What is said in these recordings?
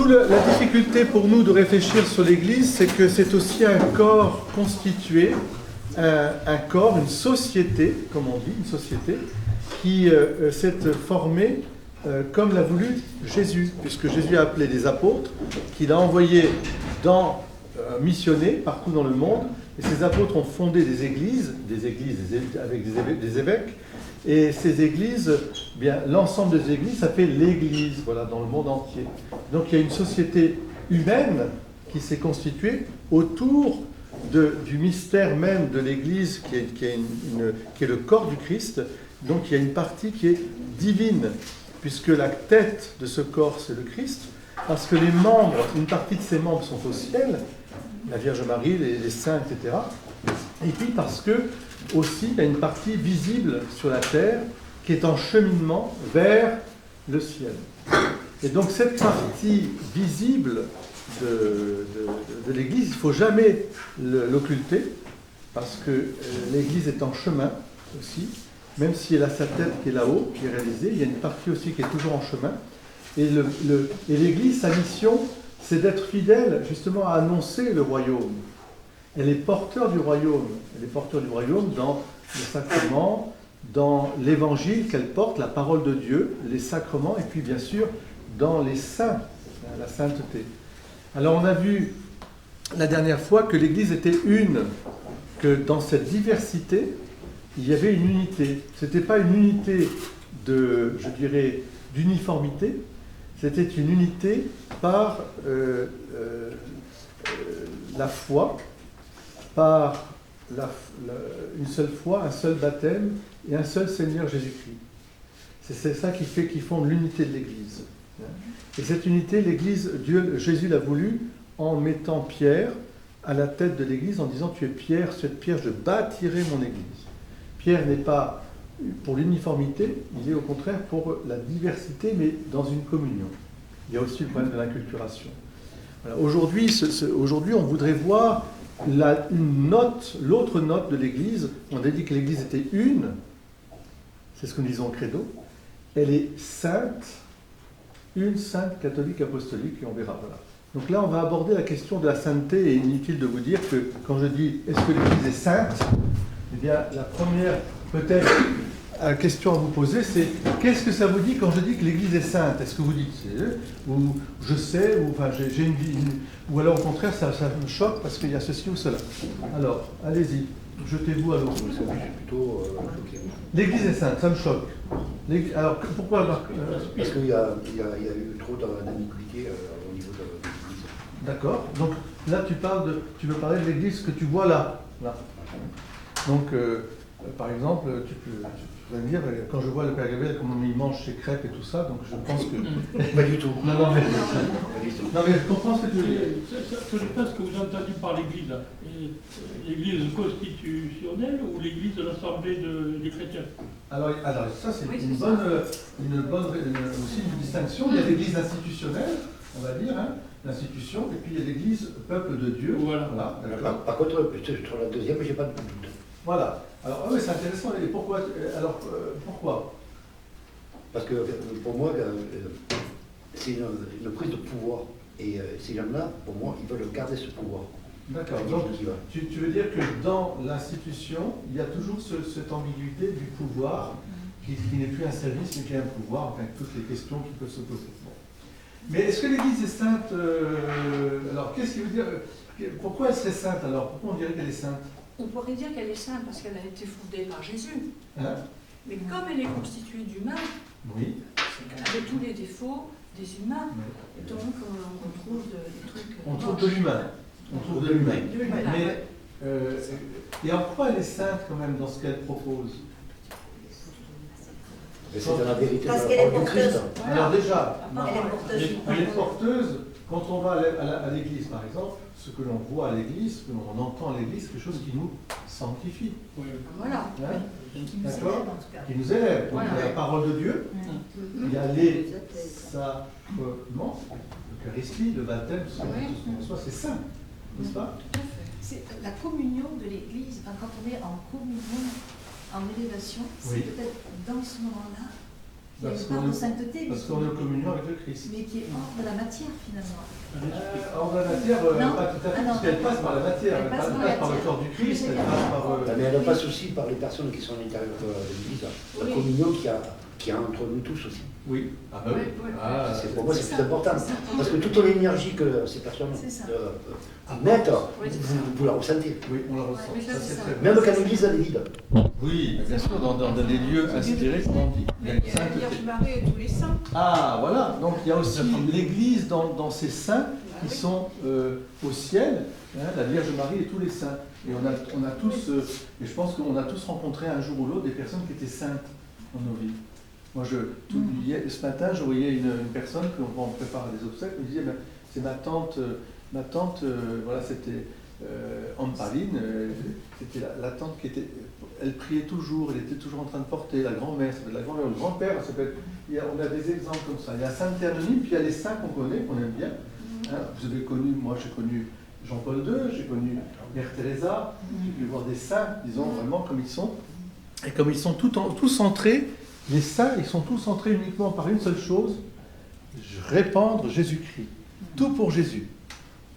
La difficulté pour nous de réfléchir sur l'Église, c'est que c'est aussi un corps constitué, un corps, une société, comme on dit, une société, qui s'est formée comme l'a voulu Jésus, puisque Jésus a appelé des apôtres, qu'il a envoyés missionner partout dans le monde, et ces apôtres ont fondé des églises avec des évêques, et ces églises, bien, l'ensemble des églises, ça fait l'Église, voilà, dans le monde entier. Donc il y a une société humaine qui s'est constituée autour du mystère même de l'Église, qui est le corps du Christ. Donc il y a une partie qui est divine, puisque la tête de ce corps, c'est le Christ, parce que les membres, une partie de ces membres sont au ciel, la Vierge Marie, les saints, etc. Et puis parce que aussi, il y a une partie visible sur la terre qui est en cheminement vers le ciel. Et donc cette partie visible de l'Église, il ne faut jamais l'occulter, parce que l'Église est en chemin aussi, même si elle a sa tête qui est là-haut, qui est réalisée, il y a une partie aussi qui est toujours en chemin. Et l'Église, sa mission, c'est d'être fidèle justement à annoncer le royaume. Elle est porteur du royaume. Elle est porteur du royaume dans les sacrements, dans l'évangile qu'elle porte, la parole de Dieu, les sacrements, et puis bien sûr dans les saints, la sainteté. Alors on a vu la dernière fois que l'Église était une, que dans cette diversité, il y avait une unité. Ce n'était pas une unité d'uniformité, c'était une unité par la foi, par une seule foi, un seul baptême et un seul Seigneur Jésus-Christ. C'est ça qui fonde l'unité de l'Église. Et cette unité, l'Église, Jésus l'a voulu en mettant Pierre à la tête de l'Église, en disant « Tu es Pierre, cette pierre, je bâtirai mon Église ». Pierre n'est pas pour l'uniformité, il est au contraire pour la diversité, mais dans une communion. Il y a aussi le problème de l'inculturation. Voilà. Aujourd'hui, on voudrait voir l'autre note de l'Église. On a dit que l'Église était une, c'est ce que nous disons au credo. Elle est sainte, une sainte catholique apostolique, et on verra. Voilà. Donc là, on va aborder la question de la sainteté, et inutile de vous dire que quand je dis « est-ce que l'Église est sainte ?», eh bien, la première, peut-être, question à vous poser, c'est qu'est-ce que ça vous dit quand je dis que l'Église est sainte? Est-ce que vous dites ou je sais, ou enfin j'ai une vie, ou alors au contraire ça me choque parce qu'il y a ceci ou cela? Alors, allez-y, jetez-vous à l'eau. Je suis plutôt choqué. L'Église est sainte, ça me choque. Alors pourquoi Parce qu'il y a eu trop d'ambiguïté au niveau de l'Église. D'accord. Donc là tu veux parler de l'Église que tu vois là. Donc par exemple, tu peux me dire, quand je vois le Père Gabriel, comment il mange ses crêpes et tout ça, donc je pense que... Pas du tout. Non, mais je comprends ce que tu veux dire. Ça dépend ce que vous avez entendu par l'Église. L'Église constitutionnelle ou l'Église de l'Assemblée des chrétiens? Alors ça, c'est une bonne aussi une distinction. Il y a l'Église institutionnelle, on va dire, hein, l'institution, et puis il y a l'Église peuple de Dieu. Voilà. Par contre, sur la deuxième, j'ai pas de doute. Voilà. Alors, oui, c'est intéressant. Et pourquoi pourquoi? Parce que pour moi, c'est une prise de pouvoir. Et ces gens-là, pour moi, ils veulent garder ce pouvoir. D'accord. Donc, tu veux dire que dans l'institution, il y a toujours cette ambiguïté du pouvoir, qui n'est plus un service, mais qui est un pouvoir, enfin, toutes les questions qui peuvent se poser. Bon. Mais est-ce que l'Église est sainte alors, qu'est-ce qui veut dire pourquoi elle serait sainte alors? Pourquoi on dirait qu'elle est sainte? On pourrait dire qu'elle est sainte parce qu'elle a été fondée par Jésus. Hein? Mais comme elle est constituée d'humains, oui, avec tous les défauts des humains, oui. Donc on trouve des trucs... On trouve de l'humain. On trouve de l'humain. Mais, et en quoi elle est sainte quand même dans ce qu'elle propose? C'est la vérité parce qu'elle est du Christ. porteuse. Alors déjà, Elle est porteuse. Quand on va à l'église, par exemple, ce que l'on voit à l'église, ce que l'on entend à l'église, c'est quelque chose qui nous sanctifie. Oui. Voilà. Hein? qui nous D'accord? élève, en tout cas. Qui nous élève. Donc, Voilà. il y a la parole de Dieu, il y a les sacrements, l'Eucharistie, le baptême, tout ce qu'on reçoit, c'est saint, n'est-ce pas? C'est la communion de l'Église, quand on est en communion, en élévation, c'est Oui. peut-être dans ce moment-là Il y a Parce une qu'on part de est- sainteté, Parce qu'on est en communion avec le Christ. mais qui est hors de la matière finalement. Hors de la matière, Non. pas tout à fait, Ah non. parce qu'elle passe par la matière, Elle elle passe passe par la par le matière. corps du Christ, elle passe par... Mais elle passe aussi par les personnes qui sont à l'intérieur de l'Église. La Oui. communion qu'il y a entre nous tous aussi. Oui. Ah bah oui. Oui, oui. Ah, Pour moi, c'est C'est plus ça. important. C'est ça. Parce que toute l'énergie que ces personnes C'est ça. mettent, Oui, c'est ça. vous la ressentez. oui, on la ressent. Oui, ça, Ça, c'est c'est ça. très bien. Même quand l'église elle est vide. Oui, bien sûr, dans des lieux inspirés, comme on dit. Il y a une Il y a la sainteté. Vierge Marie et tous les saints. Ah, voilà. Donc il y a aussi l'Église dans ces saints qui sont au ciel, hein, la Vierge Marie et tous les saints. Et on a tous, et je pense qu'on a tous rencontré un jour ou l'autre des personnes qui étaient saintes dans nos vies. Moi, ce matin, je voyais une personne qu'on prépare des obsèques, je me disais, ben, c'est ma tante, voilà, c'était Ampaline, c'était la tante qui était, elle priait toujours, elle était toujours en train de porter, la grand-mère, ça peut être la grand-mère, le grand-père, ça peut être, on a des exemples comme ça. Il y a Sainte Anonyme, puis il y a les saints qu'on connaît, qu'on aime bien. Hein, vous avez connu, moi j'ai connu Jean-Paul II, j'ai connu Mère Teresa, j'ai pu voir des saints, disons, vraiment comme ils sont. Et comme ils sont tous centrés, les saints, ils sont tous centrés uniquement par une seule chose, répandre Jésus-Christ. Tout pour Jésus.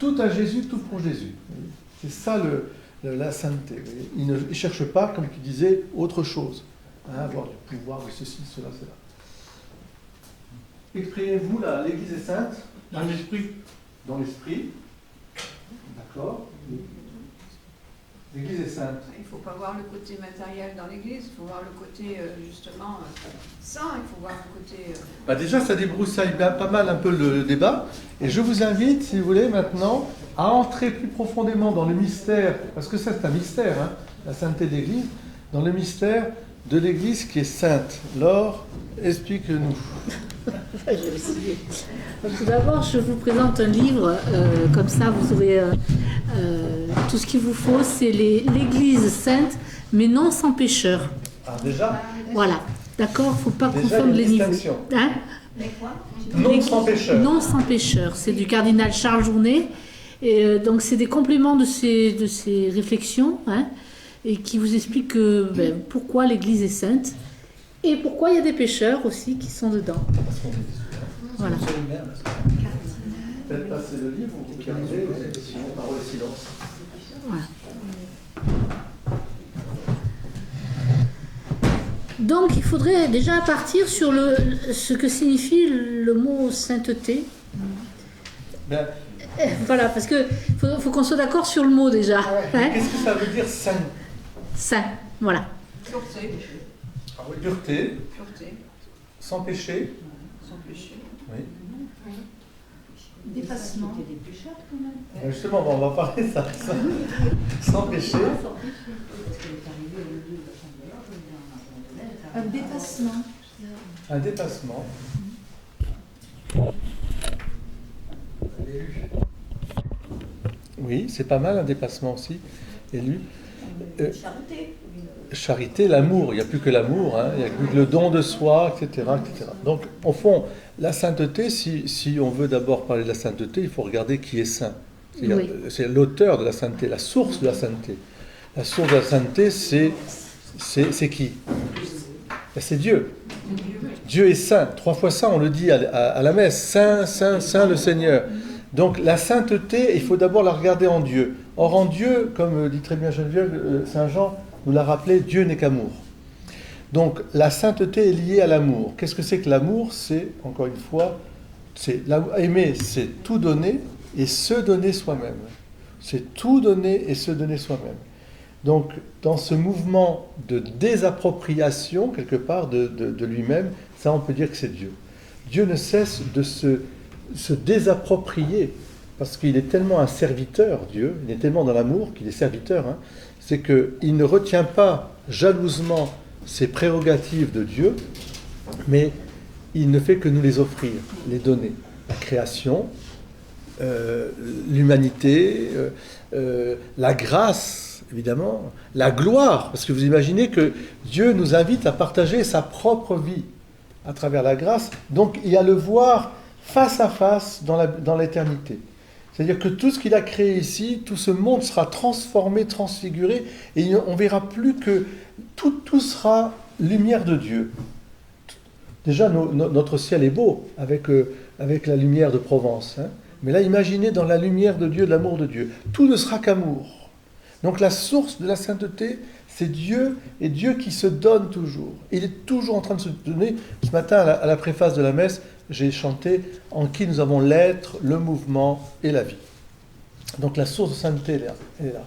Tout à Jésus, tout pour Jésus. C'est ça la sainteté. Ils ne cherchent pas, comme tu disais, autre chose. Hein, avoir du pouvoir, de ceci, cela, cela. Exprimez-vous, l'Église est sainte Dans l'esprit. dans l'esprit. D'accord. L'Église est sainte. Il ne faut pas voir le côté matériel dans l'Église, il faut voir le côté justement saint, il faut voir le côté... Bah déjà, ça débroussaille pas mal un peu le débat. Et je vous invite, si vous voulez, maintenant, à entrer plus profondément dans le mystère, parce que ça c'est un mystère, hein, la sainteté de l'Église, dans le mystère de l'Église qui est sainte. Laure, explique-nous. Je vais essayer. Tout d'abord, je vous présente un livre, comme ça vous aurez tout ce qu'il vous faut, c'est l'Église sainte, mais non sans pécheur. Ah, déjà, Voilà, d'accord, il ne faut pas déjà il y a confondre une les niveaux. distinction. Hein? Mais quoi? Non sans pécheur. Non sans pécheur, c'est du cardinal Charles Journet. Et donc c'est des compléments de ces réflexions, hein, et qui vous expliquent pourquoi l'Église est sainte et pourquoi il y a des pécheurs aussi qui sont dedans. Voilà. Faites passer le livre, vous regardez, sinon parole et silence. Voilà. Donc il faudrait déjà partir sur ce que signifie le mot sainteté. Ben, Voilà, parce que faut qu'on soit d'accord sur le mot déjà. Hein? qu'est-ce que ça veut dire saint? Saint, voilà. Pureté, Pureté, pureté, sans péché. sans péché. Oui. Dépassement. Justement, on va parler de ça. Sans péché. Un dépassement. Un dépassement. Oui, c'est pas mal un dépassement aussi, élu. Charité. Charité, l'amour, il n'y a plus que l'amour, hein, il n'y a plus que le don de soi, etc., etc. Donc, au fond, la sainteté, si on veut d'abord parler de la sainteté, il faut regarder qui est saint. Oui. C'est l'auteur de la sainteté, la source de la sainteté. La source de la sainteté, c'est qui? Ben, c'est Dieu. Dieu est saint. 3 fois saint, on le dit à la messe. Saint, saint, saint le Seigneur. Donc la sainteté, il faut d'abord la regarder en Dieu. Or en Dieu, comme dit très bien Geneviève, Saint Jean nous l'a rappelé, Dieu n'est qu'amour. Donc la sainteté est liée à l'amour. Qu'est-ce que c'est que l'amour? C'est, encore une fois, aimer, c'est tout donner et se donner soi-même. C'est tout donner et se donner soi-même. Donc dans ce mouvement de désappropriation, quelque part, de lui-même, ça on peut dire que c'est Dieu. Dieu ne cesse de se désapproprier, parce qu'il est tellement un serviteur, Dieu, il est tellement dans l'amour qu'il est serviteur, hein, c'est qu'il ne retient pas jalousement ses prérogatives de Dieu, mais il ne fait que nous les offrir, les donner. La création, l'humanité, la grâce, évidemment, la gloire, parce que vous imaginez que Dieu nous invite à partager sa propre vie à travers la grâce, donc il y a le voir face à face dans l'éternité. C'est-à-dire que tout ce qu'il a créé ici, tout ce monde sera transformé, transfiguré, et on verra plus que tout sera lumière de Dieu. Déjà, notre ciel est beau avec la lumière de Provence. Hein. Mais là, imaginez dans la lumière de Dieu, de l'amour de Dieu. Tout ne sera qu'amour. Donc la source de la sainteté, c'est Dieu, et Dieu qui se donne toujours. Il est toujours en train de se donner. Ce matin, à la préface de la messe, j'ai chanté « En qui nous avons l'être, le mouvement et la vie ». Donc la source de sainteté, elle est là.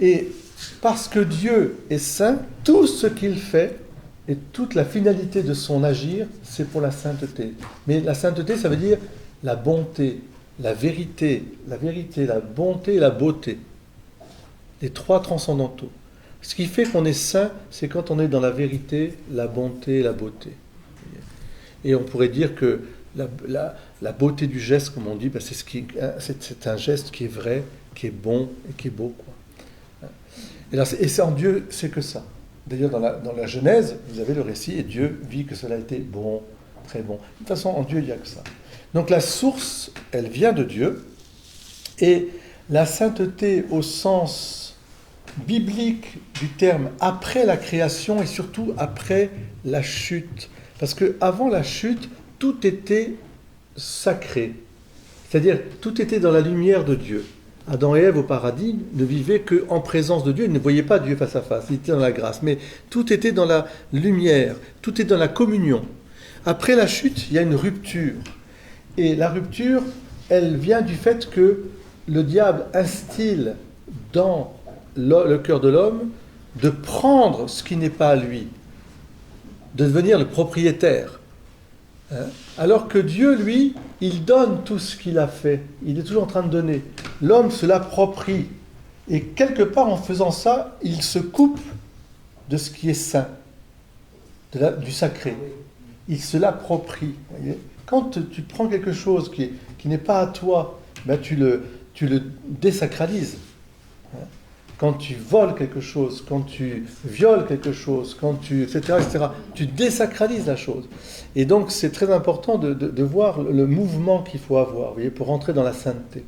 Et parce que Dieu est saint, tout ce qu'il fait, et toute la finalité de son agir, c'est pour la sainteté. Mais la sainteté, ça veut dire la bonté, la vérité, la bonté et la beauté. Les trois transcendantaux. Ce qui fait qu'on est saint, c'est quand on est dans la vérité, la bonté et la beauté. Et on pourrait dire que la beauté du geste, comme on dit, ben c'est un geste qui est vrai, qui est bon et qui est beau. Quoi. Et c'est en Dieu, c'est que ça. D'ailleurs, dans la Genèse, vous avez le récit, et Dieu vit que cela était bon, très bon. De toute façon, en Dieu, il n'y a que ça. Donc la source, elle vient de Dieu, et la sainteté au sens biblique du terme, après la création et surtout après la chute. Parce qu'avant la chute, tout était sacré. C'est-à-dire, tout était dans la lumière de Dieu. Adam et Ève au paradis ne vivaient qu'en présence de Dieu, ils ne voyaient pas Dieu face à face, ils étaient dans la grâce. Mais tout était dans la lumière, tout était dans la communion. Après la chute, il y a une rupture. Et la rupture, elle vient du fait que le diable instille dans le cœur de l'homme de prendre ce qui n'est pas à lui, de devenir le propriétaire. Alors que Dieu, lui, il donne tout ce qu'il a fait. Il est toujours en train de donner. L'homme se l'approprie. Et quelque part, en faisant ça, il se coupe de ce qui est saint, du sacré. Il se l'approprie. Voyez. Quand tu prends quelque chose qui n'est pas à toi, ben tu le désacralises. Quand tu voles quelque chose, quand tu violes quelque chose, etc., tu désacralises la chose. Et donc, c'est très important de voir le mouvement qu'il faut avoir, vous voyez, pour rentrer dans la sainteté.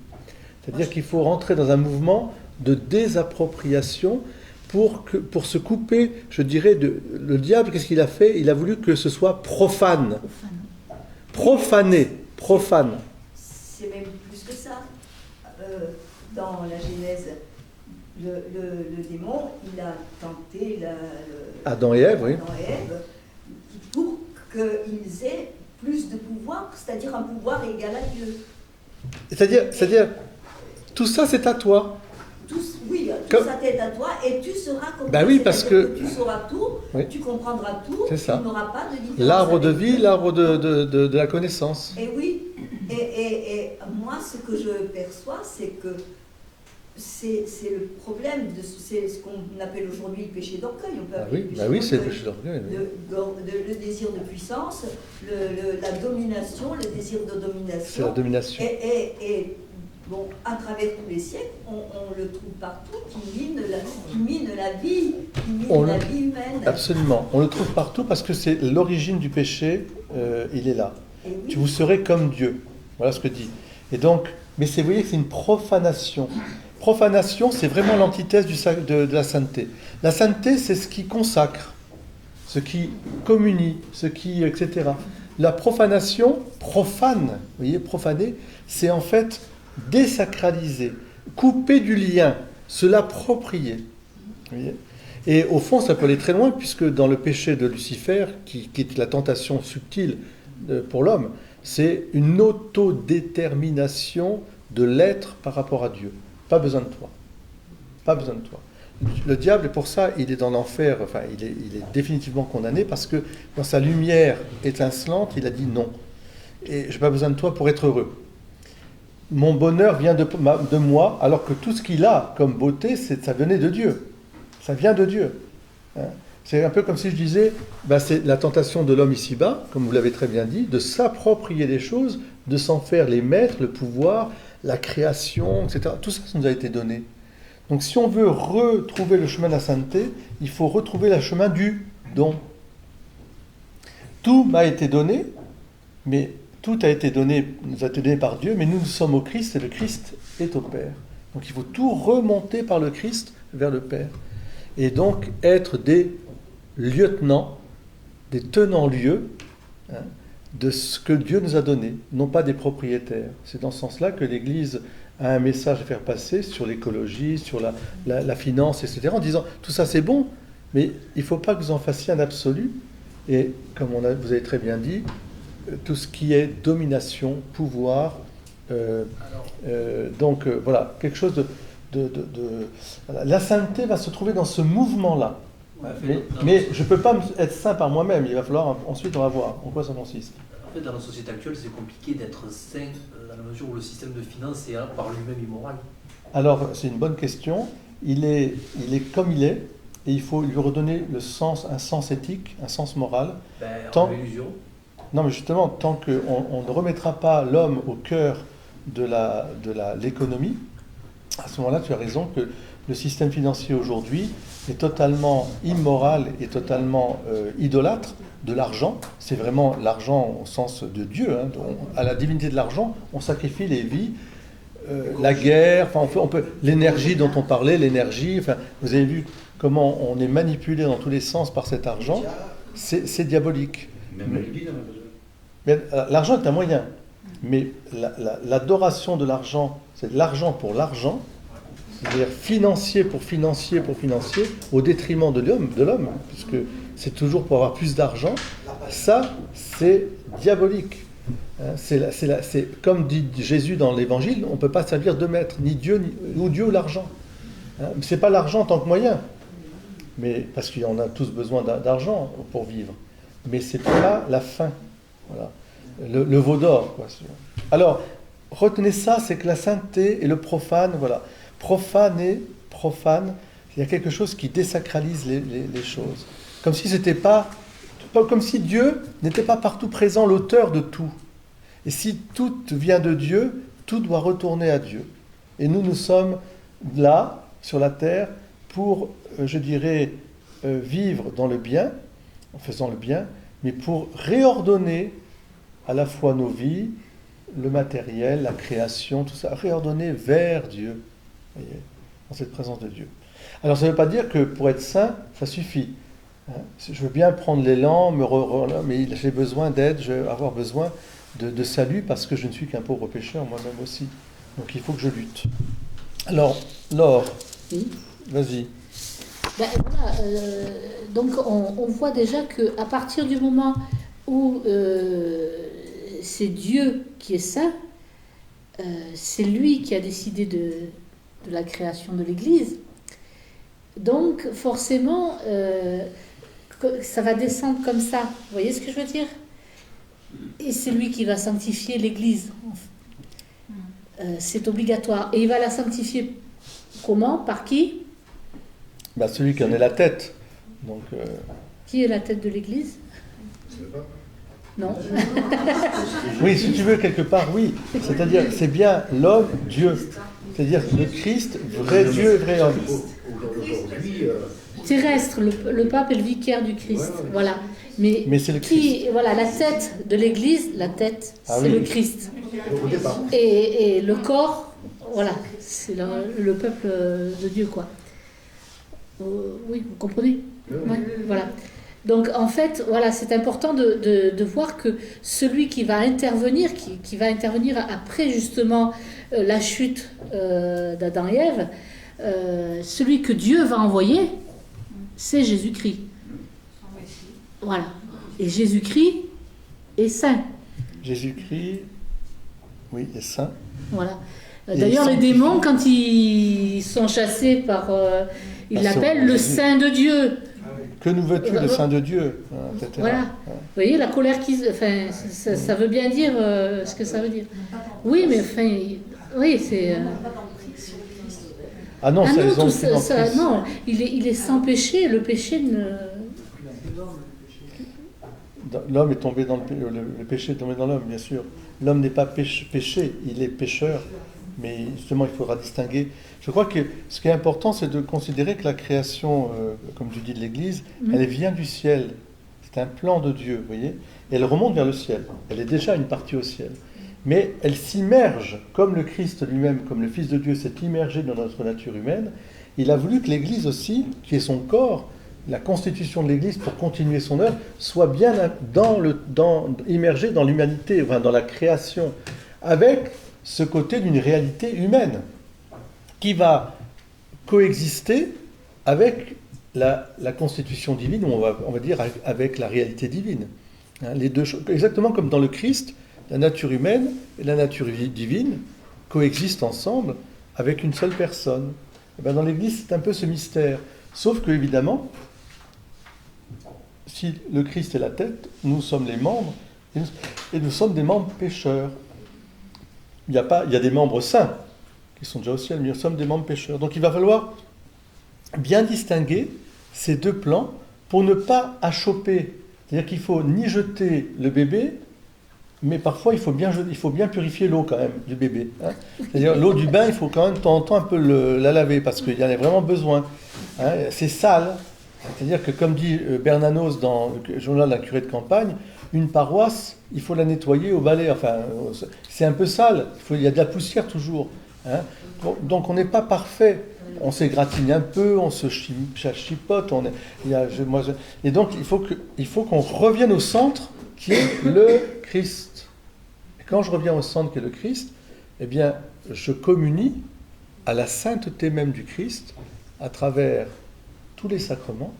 C'est-à-dire qu'il faut rentrer dans un mouvement de désappropriation pour se couper, je dirais, le diable, qu'est-ce qu'il a fait? Il a voulu que ce soit profane. Profané, profane. C'est même plus que ça. Dans la Genèse, le démon, il a tenté Adam et Ève, oui. Adam et Ève pour qu'ils aient plus de pouvoir, c'est-à-dire un pouvoir égal à Dieu. C'est-à-dire tout ça, c'est à toi. Oui, tout ça t'est à toi et tu seras comme Ben oui, parce que tu sauras tout, oui. Tu comprendras tout, c'est ça. Tu n'auras pas de différence. L'arbre de vie, l'arbre de la connaissance. Et oui, et moi, ce que je perçois, c'est que c'est le problème, c'est ce qu'on appelle aujourd'hui le péché d'orgueil. On peut appeler oui, c'est le péché d'orgueil. Oui. Le désir de puissance, la domination, le désir de domination. C'est la domination. Et bon, à travers tous les siècles, on le trouve partout, qui mine la vie humaine. Absolument. On le trouve partout parce que c'est l'origine du péché, il est là. Oui. Tu vous serez comme Dieu. Voilà ce que dit. Et donc, mais vous voyez que c'est une profanation. Profanation, c'est vraiment l'antithèse de la sainteté. La sainteté, c'est ce qui consacre, ce qui communie, etc. La profanation, profane, vous voyez, profaner, c'est en fait désacraliser, couper du lien, se l'approprier. Vous voyez. Et au fond, ça peut aller très loin, puisque dans le péché de Lucifer, qui est la tentation subtile pour l'homme, c'est une autodétermination de l'être par rapport à Dieu. Pas besoin de toi. Pas besoin de toi. Le diable, pour ça, il est dans l'enfer, enfin, il est définitivement condamné, parce que dans sa lumière étincelante, il a dit non. Et je n'ai pas besoin de toi pour être heureux. Mon bonheur vient de moi, alors que tout ce qu'il a comme beauté, ça venait de Dieu. Ça vient de Dieu. C'est un peu comme si je disais, c'est la tentation de l'homme ici-bas, comme vous l'avez très bien dit, de s'approprier des choses, de s'en faire les maîtres, le pouvoir, la création, etc. Tout ça nous a été donné. Donc si on veut retrouver le chemin de la sainteté, il faut retrouver le chemin du don. Tout m'a été donné, mais tout a été donné, nous a été donné par Dieu, mais nous sommes au Christ et le Christ est au Père. Donc il faut tout remonter par le Christ vers le Père. Et donc être des lieutenants, des tenants-lieux hein, de ce que Dieu nous a donné, non pas des propriétaires. C'est dans ce sens-là que l'Église a un message à faire passer sur l'écologie, sur la finance, etc., en disant tout ça c'est bon, mais il ne faut pas que vous en fassiez un absolu. Et comme vous avez très bien dit, tout ce qui est domination, pouvoir, voilà, quelque chose voilà. La sainteté va se trouver dans ce mouvement-là. Mais je ne peux pas être saint par moi-même, il va falloir, ensuite on va voir en quoi ça consiste. En fait, dans la société actuelle, c'est compliqué d'être sain dans la mesure où le système de finance est par lui-même immoral. Alors, c'est une bonne question. Il est comme il est, et il faut lui redonner un sens éthique, un sens moral. En illusion. Non, mais justement, tant qu'on ne remettra pas l'homme au cœur de l'économie, à ce moment-là, tu as raison que le système financier aujourd'hui est totalement immoral et totalement idolâtre de l'argent. C'est vraiment l'argent au sens de Dieu. Hein. À la divinité de l'argent, on sacrifie les vies, la guerre, on peut l'énergie dont on parlait, vous avez vu comment on est manipulé dans tous les sens par cet argent. C'est diabolique. Mais l'argent est un moyen. Mais l'adoration de l'argent, c'est de l'argent pour l'argent, c'est-à-dire financier pour financier, au détriment de l'homme, puisque c'est toujours pour avoir plus d'argent. Ça, c'est diabolique. C'est comme dit Jésus dans l'Évangile, on ne peut pas servir deux maîtres, ni Dieu ou l'argent. Ce n'est pas l'argent en tant que moyen, mais parce qu'on a tous besoin d'argent pour vivre. Mais ce n'est pas la fin. Voilà. Le veau d'or. Alors, retenez ça, c'est que la sainteté et le profane, voilà. Profane, il y a quelque chose qui désacralise les choses. Comme si comme si Dieu n'était pas partout présent, l'auteur de tout. Et si tout vient de Dieu, tout doit retourner à Dieu. Et nous sommes là, sur la terre, pour, vivre dans le bien, en faisant le bien, mais pour réordonner à la fois nos vies, le matériel, la création, tout ça, réordonner vers Dieu, voyez, dans cette présence de Dieu. Alors ça ne veut pas dire que pour être saint, ça suffit. Je veux bien prendre l'élan, mais j'ai besoin d'aide, je vais avoir besoin de salut parce que je ne suis qu'un pauvre pécheur moi-même aussi. Donc il faut que je lutte. Alors, Laure, oui. Vas-y. Voilà, donc on voit déjà qu'à partir du moment où c'est Dieu qui est saint, c'est lui qui a décidé de la création de l'Église. Donc forcément, ça va descendre comme ça. Vous voyez ce que je veux dire? Et c'est lui qui va sanctifier l'Église. C'est obligatoire. Et il va la sanctifier comment? Par qui? Celui qui en est la tête. Donc, Qui est la tête de l'Église? Non. Oui, si tu veux, quelque part, oui. C'est-à-dire, c'est bien l'homme, Dieu. C'est-à-dire le Christ, vrai Dieu et vrai homme. Aujourd'hui, Terrestre, le pape est le vicaire du Christ. Ouais. Voilà. Mais c'est le Christ. Voilà, la tête de l'Église, c'est le Christ. au départ. Et le corps, voilà, c'est le peuple de Dieu, quoi. Oui, vous comprenez? Ouais, voilà. Donc en fait, voilà, c'est important de voir que celui qui va intervenir, qui va intervenir après justement la chute d'Adam et Ève, celui que Dieu va envoyer, c'est Jésus-Christ. Voilà. Et Jésus-Christ est saint. Jésus-Christ, oui, est saint. Voilà. D'ailleurs, les démons, quand ils sont chassés par... ils l'appellent le Saint de Dieu. Que nous veux-tu, le Saint de Dieu, etc. Voilà. Ouais. Vous voyez, la colère enfin, ça veut bien dire ce que ça veut dire. Oui, mais enfin, oui, c'est... Ah non, ça, ils ont ça, non, il est sans péché, le péché ne... L'homme est tombé dans le péché est tombé dans l'homme, bien sûr. L'homme n'est pas péché, il est pécheur. Mais justement, il faudra distinguer. Je crois que ce qui est important, c'est de considérer que la création, comme tu dis, de l'Église, elle vient du ciel. C'est un plan de Dieu, vous voyez. Et elle remonte vers le ciel. Elle est déjà une partie au ciel. Mais elle s'immerge, comme le Christ lui-même, comme le Fils de Dieu s'est immergé dans notre nature humaine. Il a voulu que l'Église aussi, qui est son corps, la constitution de l'Église pour continuer son œuvre soit bien immergée dans l'humanité, enfin dans la création, avec ce côté d'une réalité humaine qui va coexister avec la constitution divine, ou on va dire avec la réalité divine. Hein, les deux choses, exactement comme dans le Christ, la nature humaine et la nature divine coexistent ensemble avec une seule personne. Et bien dans l'Église, c'est un peu ce mystère. Sauf que, évidemment, si le Christ est la tête, nous sommes les membres, et nous sommes des membres pécheurs. Il y a des membres saints, qui sont déjà au ciel, mais nous sommes des membres pécheurs. Donc il va falloir bien distinguer ces deux plans pour ne pas achoper. C'est-à-dire qu'il ne faut ni jeter le bébé, mais parfois il faut bien purifier l'eau quand même du bébé. Hein. C'est-à-dire l'eau du bain, il faut quand même de temps en temps un peu la laver, parce qu'il y en a vraiment besoin. Hein. C'est sale. C'est-à-dire que comme dit Bernanos dans le journal d'un curé de campagne, une paroisse, il faut la nettoyer au balai. Enfin, c'est un peu sale. Il y a de la poussière toujours. Hein. Donc on n'est pas parfait. On s'égratigne un peu, on se chipote. Et donc il faut qu'on revienne au centre qui est le Christ. Et quand je reviens au centre qui est le Christ, eh bien, je communie à la sainteté même du Christ à travers tous les sacrements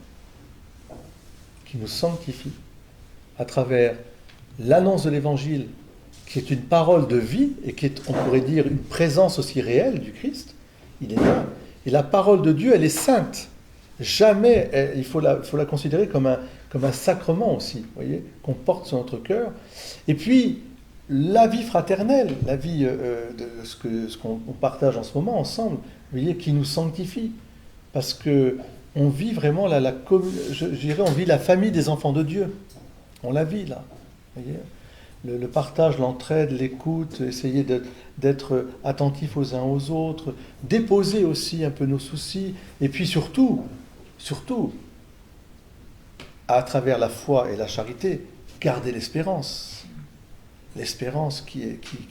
qui nous sanctifient, à travers l'annonce de l'Évangile, qui est une parole de vie et qui est, on pourrait dire, une présence aussi réelle du Christ. Il est là. Et la parole de Dieu, elle est sainte. Jamais, il faut la considérer comme un sacrement aussi, voyez, qu'on porte sur notre cœur. Et puis, la vie fraternelle, la vie de ce qu'on partage en ce moment ensemble, vous voyez, qui nous sanctifie. Parce que on vit vraiment je dirais, on vit la famille des enfants de Dieu. On la vit là. Vous voyez, le partage, l'entraide, l'écoute, essayer d'être attentif aux uns aux autres, déposer aussi un peu nos soucis, et puis surtout, à travers la foi et la charité, garder l'espérance. L'espérance qui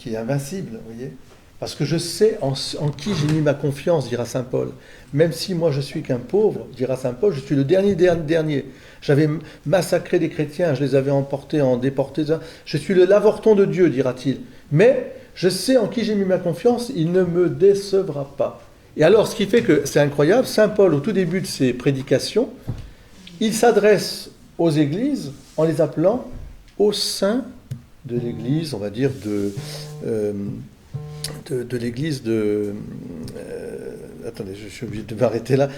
est invincible, vous voyez. Parce que je sais en qui j'ai mis ma confiance, dira saint Paul. Même si moi je suis qu'un pauvre, dira saint Paul, je suis le dernier. J'avais massacré des chrétiens, je les avais emportés, déportés. Je suis le l'avorton de Dieu, dira-t-il. Mais je sais en qui j'ai mis ma confiance, il ne me décevra pas. Et alors, ce qui fait que c'est incroyable, saint Paul, au tout début de ses prédications, il s'adresse aux églises en les appelant au sein de l'église, on va dire, de l'église de... attendez, je suis obligé de m'arrêter là.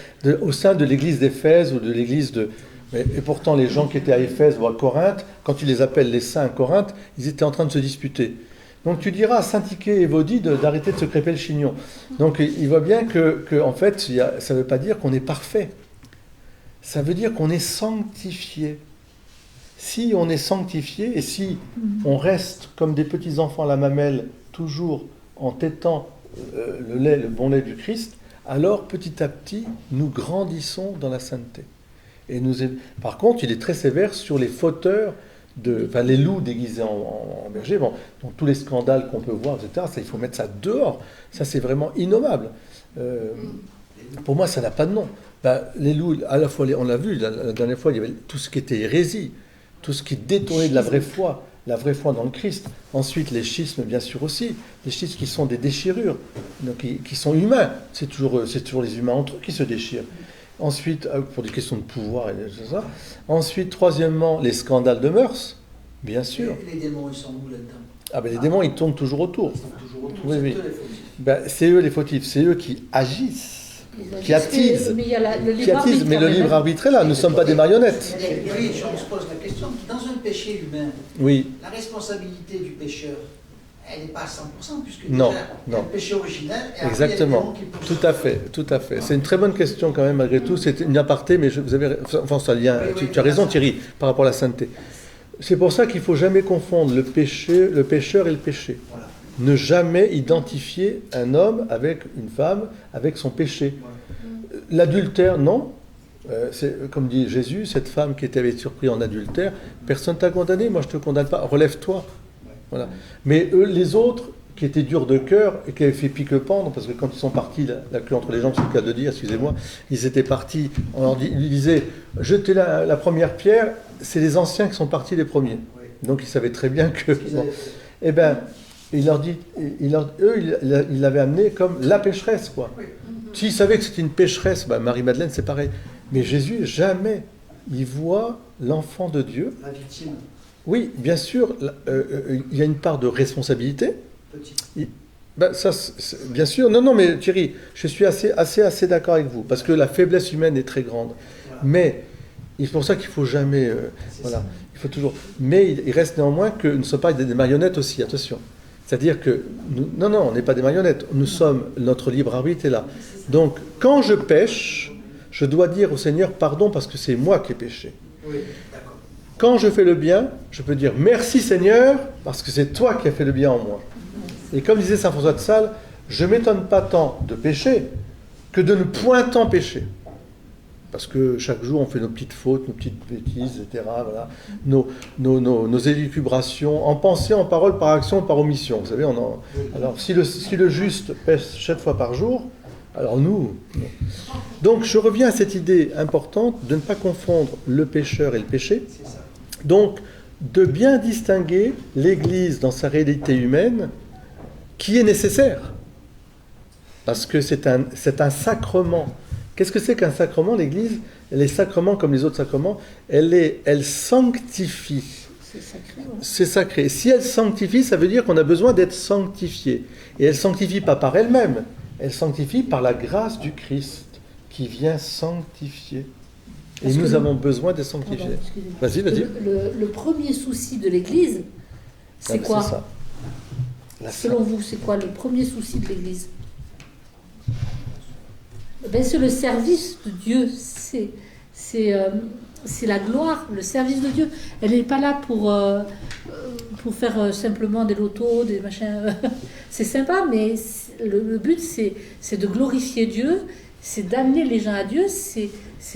Au sein de l'église d'Éphèse ou de l'église de... Et pourtant, les gens qui étaient à Éphèse ou à Corinthe, quand tu les appelles les saints à Corinthe, ils étaient en train de se disputer. Donc tu diras à Saint-Iké et Vaudi d'arrêter de se crêper le chignon. Donc il voit bien que en fait, ça ne veut pas dire qu'on est parfait. Ça veut dire qu'on est sanctifié. Si on est sanctifié et si on reste comme des petits enfants à la mamelle, toujours en tétant le bon lait du Christ, alors petit à petit, nous grandissons dans la sainteté. Par contre, il est très sévère sur les fauteurs, les loups déguisés en berger, dans tous les scandales qu'on peut voir, etc. Ça, il faut mettre ça dehors. Ça, c'est vraiment innommable. Pour moi, ça n'a pas de nom. Les loups, à la fois, on l'a vu, la dernière fois, il y avait tout ce qui était hérésie, tout ce qui détournait de la vraie foi dans le Christ. Ensuite, les schismes, bien sûr aussi. Les schismes qui sont des déchirures, donc qui sont humains. C'est toujours les humains entre eux qui se déchirent. Ensuite, pour des questions de pouvoir et tout ça. Ensuite, troisièmement, les scandales de mœurs, bien sûr. Les démons, ils sont où là-dedans? Les démons, ils tournent toujours autour. Ils sont toujours autour, Oui, c'est oui. eux les fautifs. C'est eux les fautifs, c'est eux qui agissent, qui attisent. Mais il y a le libre arbitre. Mais le libre arbitre est là, nous ne sommes pas des marionnettes. Oui, on se pose la question. Dans un péché humain, Oui. la responsabilité du pécheur, elle n'est pas à 100%, puisque Non, déjà, il y a le péché originel, et exactement. après, il y a les démons qui poussent. Tout à fait. C'est une très bonne question quand même, malgré tout. C'est une aparté, mais vous avez... Enfin, ça lien. Oui, Tu as raison, Thierry, par rapport à la sainteté. C'est pour ça qu'il ne faut jamais confondre le pécheur et le péché. Voilà. Ne jamais identifier un homme avec une femme, avec son péché. Voilà. L'adultère, non. C'est, comme dit Jésus, cette femme qui avait été surprise en adultère, personne ne t'a condamné, moi je ne te condamne pas, relève-toi. Voilà. Mais eux, les autres qui était dur de cœur et qui avait fait pique-pendre, parce que quand ils sont partis, la queue entre les jambes, c'est le cas de dire, excusez-moi, ils étaient partis, ils lui disaient, jetez la première pierre, c'est les anciens qui sont partis les premiers. Donc ils savaient très bien que... Bon, eh bien, il leur dit, eux, il l'avait amené comme la pécheresse, quoi. S'ils savaient que c'était une pécheresse, Marie-Madeleine, c'est pareil. Mais Jésus, jamais, il voit l'enfant de Dieu. La victime. Oui, bien sûr, il y a une part de responsabilité. Ça, bien sûr, non, mais Thierry, je suis assez d'accord avec vous, parce que la faiblesse humaine est très grande. Voilà. Mais c'est pour ça qu'il ne faut jamais... voilà, il faut toujours... Mais il reste néanmoins que nous ne sommes pas des marionnettes aussi, attention. C'est-à-dire que, non, on n'est pas des marionnettes, nous sommes, notre libre arbitre est là. Donc, quand je pêche, je dois dire au Seigneur pardon parce que c'est moi qui ai péché. Oui, d'accord. Quand je fais le bien, je peux dire merci Seigneur parce que c'est toi qui as fait le bien en moi. Et comme disait saint François de Sales, je ne m'étonne pas tant de pécher que de ne point tant pécher. Parce que chaque jour, on fait nos petites fautes, nos petites bêtises, etc. Voilà. Nos élucubrations, en pensée, en parole, par action, par omission. Vous savez, alors si le juste pêche 7 fois par jour, alors nous... Non. Donc, je reviens à cette idée importante de ne pas confondre le pécheur et le péché. Donc, de bien distinguer l'Église dans sa réalité humaine, qui est nécessaire. Parce que c'est un sacrement. Qu'est-ce que c'est qu'un sacrement, l'Église? Les sacrements, comme les autres sacrements, elle sanctifie. C'est sacré. Ouais. C'est sacré. Si elle sanctifie, ça veut dire qu'on a besoin d'être sanctifié. Et elle ne sanctifie pas par elle-même, elle sanctifie par la grâce du Christ qui vient sanctifier. Et nous avons besoin d'être sanctifiés. Vas-y. Le premier souci de l'Église, c'est quoi? C'est ça. Selon vous, c'est quoi le premier souci de l'Église? C'est le service de Dieu, c'est la gloire, le service de Dieu. Elle n'est pas là pour faire simplement des lotos, des machins. C'est sympa, mais le but, c'est de glorifier Dieu, c'est d'amener les gens à Dieu, c'est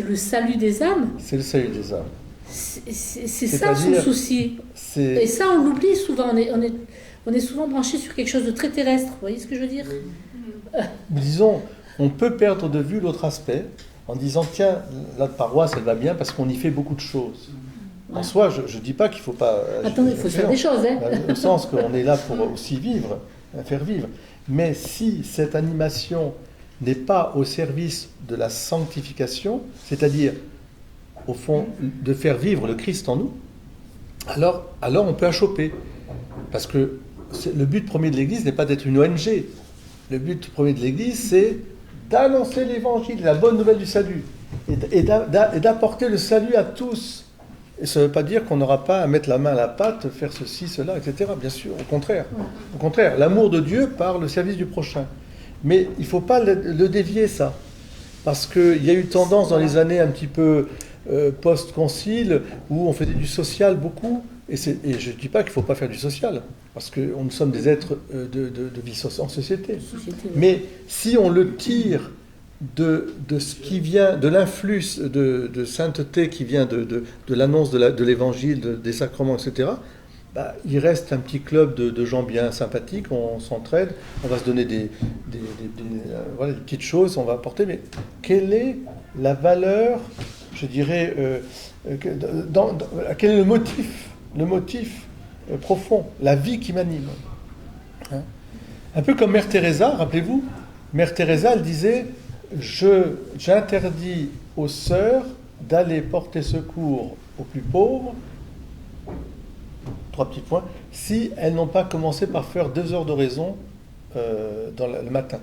le salut des âmes. C'est le salut des âmes. C'est ça son souci. Et ça, on l'oublie souvent. On est souvent branché sur quelque chose de très terrestre. Vous voyez ce que je veux dire? Disons... On peut perdre de vue l'autre aspect en disant tiens, la paroisse elle va bien parce qu'on y fait beaucoup de choses. En soi, je ne dis pas qu'il ne faut pas... Attendez, il faut faire des choses. Au sens qu'on est là pour aussi vivre, faire vivre. Mais si cette animation n'est pas au service de la sanctification, c'est-à-dire, au fond, de faire vivre le Christ en nous, alors on peut achoper. Parce que le but premier de l'Église n'est pas d'être une ONG. Le but premier de l'Église, c'est d'annoncer l'Évangile, la bonne nouvelle du salut, et d'apporter le salut à tous. Et ça ne veut pas dire qu'on n'aura pas à mettre la main à la pâte, faire ceci, cela, etc. Bien sûr, au contraire. Au contraire, l'amour de Dieu par le service du prochain. Mais il ne faut pas le dévier, ça. Parce qu'il y a eu tendance dans les années un petit peu post-concile, où on faisait du social beaucoup, et je ne dis pas qu'il ne faut pas faire du social, parce que nous sommes des êtres de vie en société. Mais si on le tire de ce qui vient, de l'influx de sainteté qui vient de l'annonce de l'évangile, des sacrements, etc., il reste un petit club de gens bien sympathiques, on s'entraide, on va se donner des petites choses, on va apporter, mais quelle est la valeur, je dirais, quel est le motif profond, la vie qui m'anime. Hein? Un peu comme Mère Teresa, rappelez-vous, Mère Teresa, elle disait « J'interdis aux sœurs d'aller porter secours aux plus pauvres, 3 petits points, si elles n'ont pas commencé par faire 2 heures d'oraison le matin. »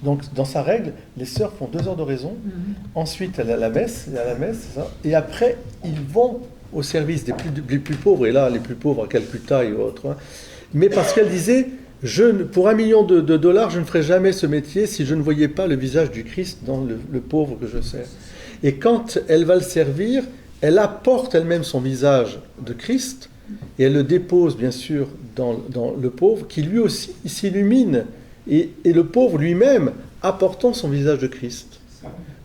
Donc, dans sa règle, les sœurs font 2 heures d'oraison, ensuite elle a la messe, c'est ça, et après, ils vont au service des plus pauvres, et là, les plus pauvres à Calcutta et autres. Hein. Mais parce qu'elle disait, pour $1 million, je ne ferais jamais ce métier si je ne voyais pas le visage du Christ dans le pauvre que je sers. Et quand elle va le servir, elle apporte elle-même son visage de Christ, et elle le dépose, bien sûr, dans le pauvre, qui lui aussi s'illumine, et le pauvre lui-même apportant son visage de Christ.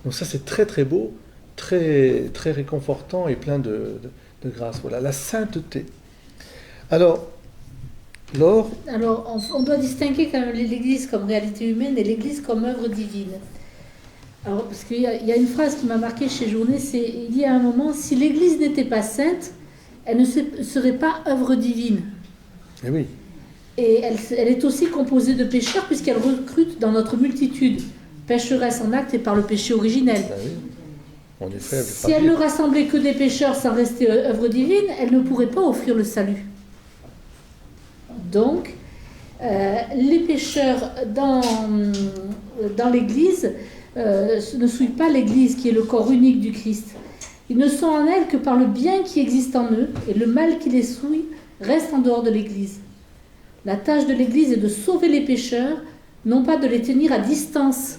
Donc ça, c'est très très beau, très, très réconfortant et plein de grâce. Voilà, la sainteté. Alors, Laure? Alors, on doit distinguer quand même l'Église comme réalité humaine et l'Église comme œuvre divine. Alors, parce qu'il y a une phrase qui m'a marquée chez Journet, il dit à un moment, si l'Église n'était pas sainte, elle ne serait pas œuvre divine. Eh oui. Et elle est aussi composée de pécheurs, puisqu'elle recrute dans notre multitude, pécheresse en acte et par le péché originel. Ah oui. On est faible. Si elle ne rassemblait que des pécheurs sans rester œuvre divine, elle ne pourrait pas offrir le salut. Donc, les pécheurs dans l'Église ne souillent pas l'Église, qui est le corps unique du Christ. Ils ne sont en elle que par le bien qui existe en eux, et le mal qui les souille reste en dehors de l'Église. La tâche de l'Église est de sauver les pécheurs, non pas de les tenir à distance.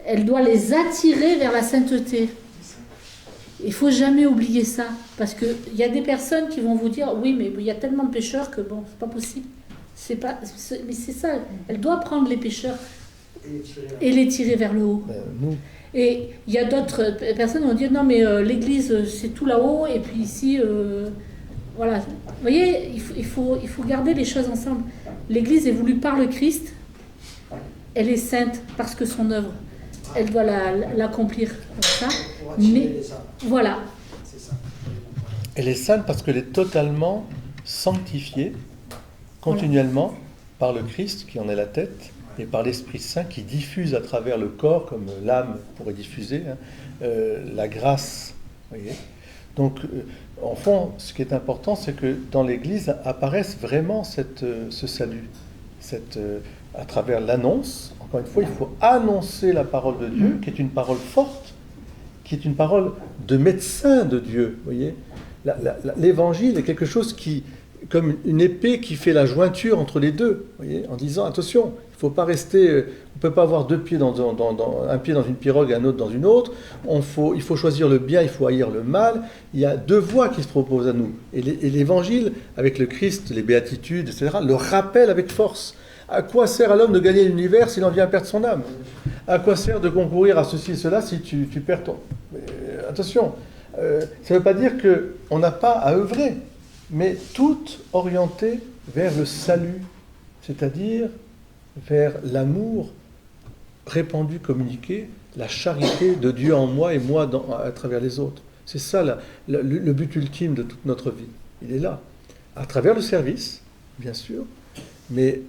Elle doit les attirer vers la sainteté. Il ne faut jamais oublier ça, parce qu'il y a des personnes qui vont vous dire « Oui, mais il y a tellement de pécheurs que bon, c'est pas possible. » Mais c'est ça, elle doit prendre les pécheurs et les tirer vers le haut. Et il y a d'autres personnes qui vont dire « Non, mais l'Église, c'est tout là-haut, et puis ici... Voilà. Vous voyez, il faut garder les choses ensemble. L'Église est voulue par le Christ, elle est sainte parce que son œuvre, elle doit l'accomplir comme ça. Mais voilà. Elle est sainte parce qu'elle est totalement sanctifiée, continuellement, par le Christ qui en est la tête, et par l'Esprit Saint qui diffuse à travers le corps, comme l'âme pourrait diffuser, la grâce. Vous voyez ? Donc, en fond, ce qui est important, c'est que dans l'Église apparaisse vraiment ce salut, à travers l'annonce. Encore une fois, il faut annoncer la parole de Dieu, qui est une parole forte, qui est une parole de médecin de Dieu. Vous voyez, l'Évangile est quelque chose qui, comme une épée qui fait la jointure entre les deux, vous voyez, en disant attention, il ne faut pas rester, on ne peut pas avoir deux pieds un pied dans une pirogue et un autre dans une autre. Il faut choisir le bien, il faut haïr le mal. Il y a deux voies qui se proposent à nous. Et l'Évangile, avec le Christ, les béatitudes, etc., le rappelle avec force. À quoi sert à l'homme de gagner l'univers s'il en vient à perdre son âme? À quoi sert de concourir à ceci et cela si tu perds ton... attention, ça ne veut pas dire qu'on n'a pas à œuvrer, mais tout orienté vers le salut, c'est-à-dire vers l'amour répandu, communiqué, la charité de Dieu en moi et moi à travers les autres. C'est ça le but ultime de toute notre vie. Il est là, à travers le service, bien sûr, mais